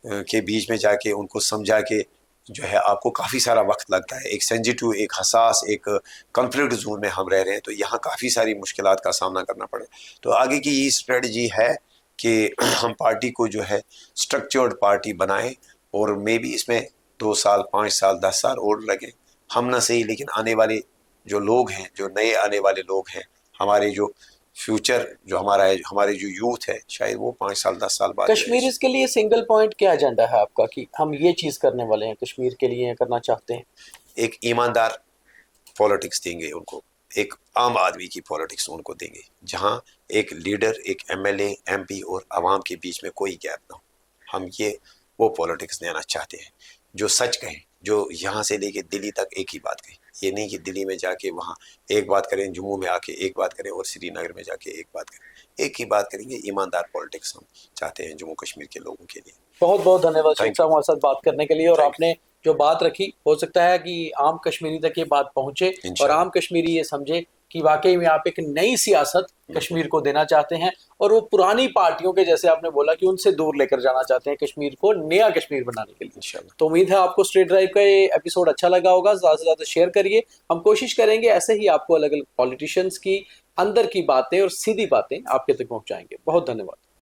के बीच में जाके उनको समझा के जो है आपको काफ़ी सारा वक्त लगता है। एक सेंसिटिव, एक हसास, एक कॉन्फ्लिक्ट जोन में हम रह रहे हैं, तो यहाँ काफ़ी सारी मुश्किलात का सामना करना पड़े। तो आगे की ये स्ट्रेटजी है कि हम पार्टी को जो है स्ट्रक्चर्ड पार्टी बनाएं, और मे भी इसमें 2 साल, 5 साल, 10 साल और लगे, हम ना सही, लेकिन आने वाले जो लोग हैं, जो नए आने वाले लोग हैं, हमारे जो फ्यूचर जो हमारा है, हमारे जो यूथ है, शायद वो 5 साल 10 साल बाद। कश्मीर के लिए सिंगल पॉइंट क्या एजेंडा है आपका कि हम ये चीज़ करने वाले हैं, कश्मीर के लिए करना चाहते हैं? एक ईमानदार पॉलिटिक्स देंगे उनको, एक आम आदमी की पॉलिटिक्स उनको देंगे, जहां एक लीडर, एक एमएलए, एमपी और आवाम के बीच में कोई गैप ना हो। हम ये वो पॉलिटिक्स देना चाहते हैं जो सच कहें, जो यहाँ से लेके दिल्ली तक एक ही बात कहें। ये नहीं कि दिल्ली में जाके वहाँ एक बात करें, जम्मू में आके एक बात करें और श्रीनगर में जाके एक बात करें। एक ही बात करेंगे। ईमानदार पॉलिटिक्स हम चाहते हैं जम्मू कश्मीर के लोगों के लिए। बहुत बहुत धन्यवाद शेख साहब हमारे साथ बात करने के लिए। और आपने जो बात रखी, हो सकता है कि आम कश्मीरी तक ये बात पहुंचे और आम कश्मीरी ये समझे कि वाकई में आप एक नई सियासत कश्मीर को देना चाहते हैं, और वो पुरानी पार्टियों के, जैसे आपने बोला, कि उनसे दूर लेकर जाना चाहते हैं कश्मीर को, नया कश्मीर बनाने के लिए इंशाल्लाह। तो उम्मीद है आपको स्ट्रेट ड्राइव का ये एपिसोड अच्छा लगा होगा। ज़्यादा से ज़्यादा शेयर करिए। हम कोशिश करेंगे ऐसे ही आपको अलग अलग पॉलिटिशियंस की अंदर की बातें और सीधी बातें आपके तक पहुँचाएंगे। बहुत धन्यवाद।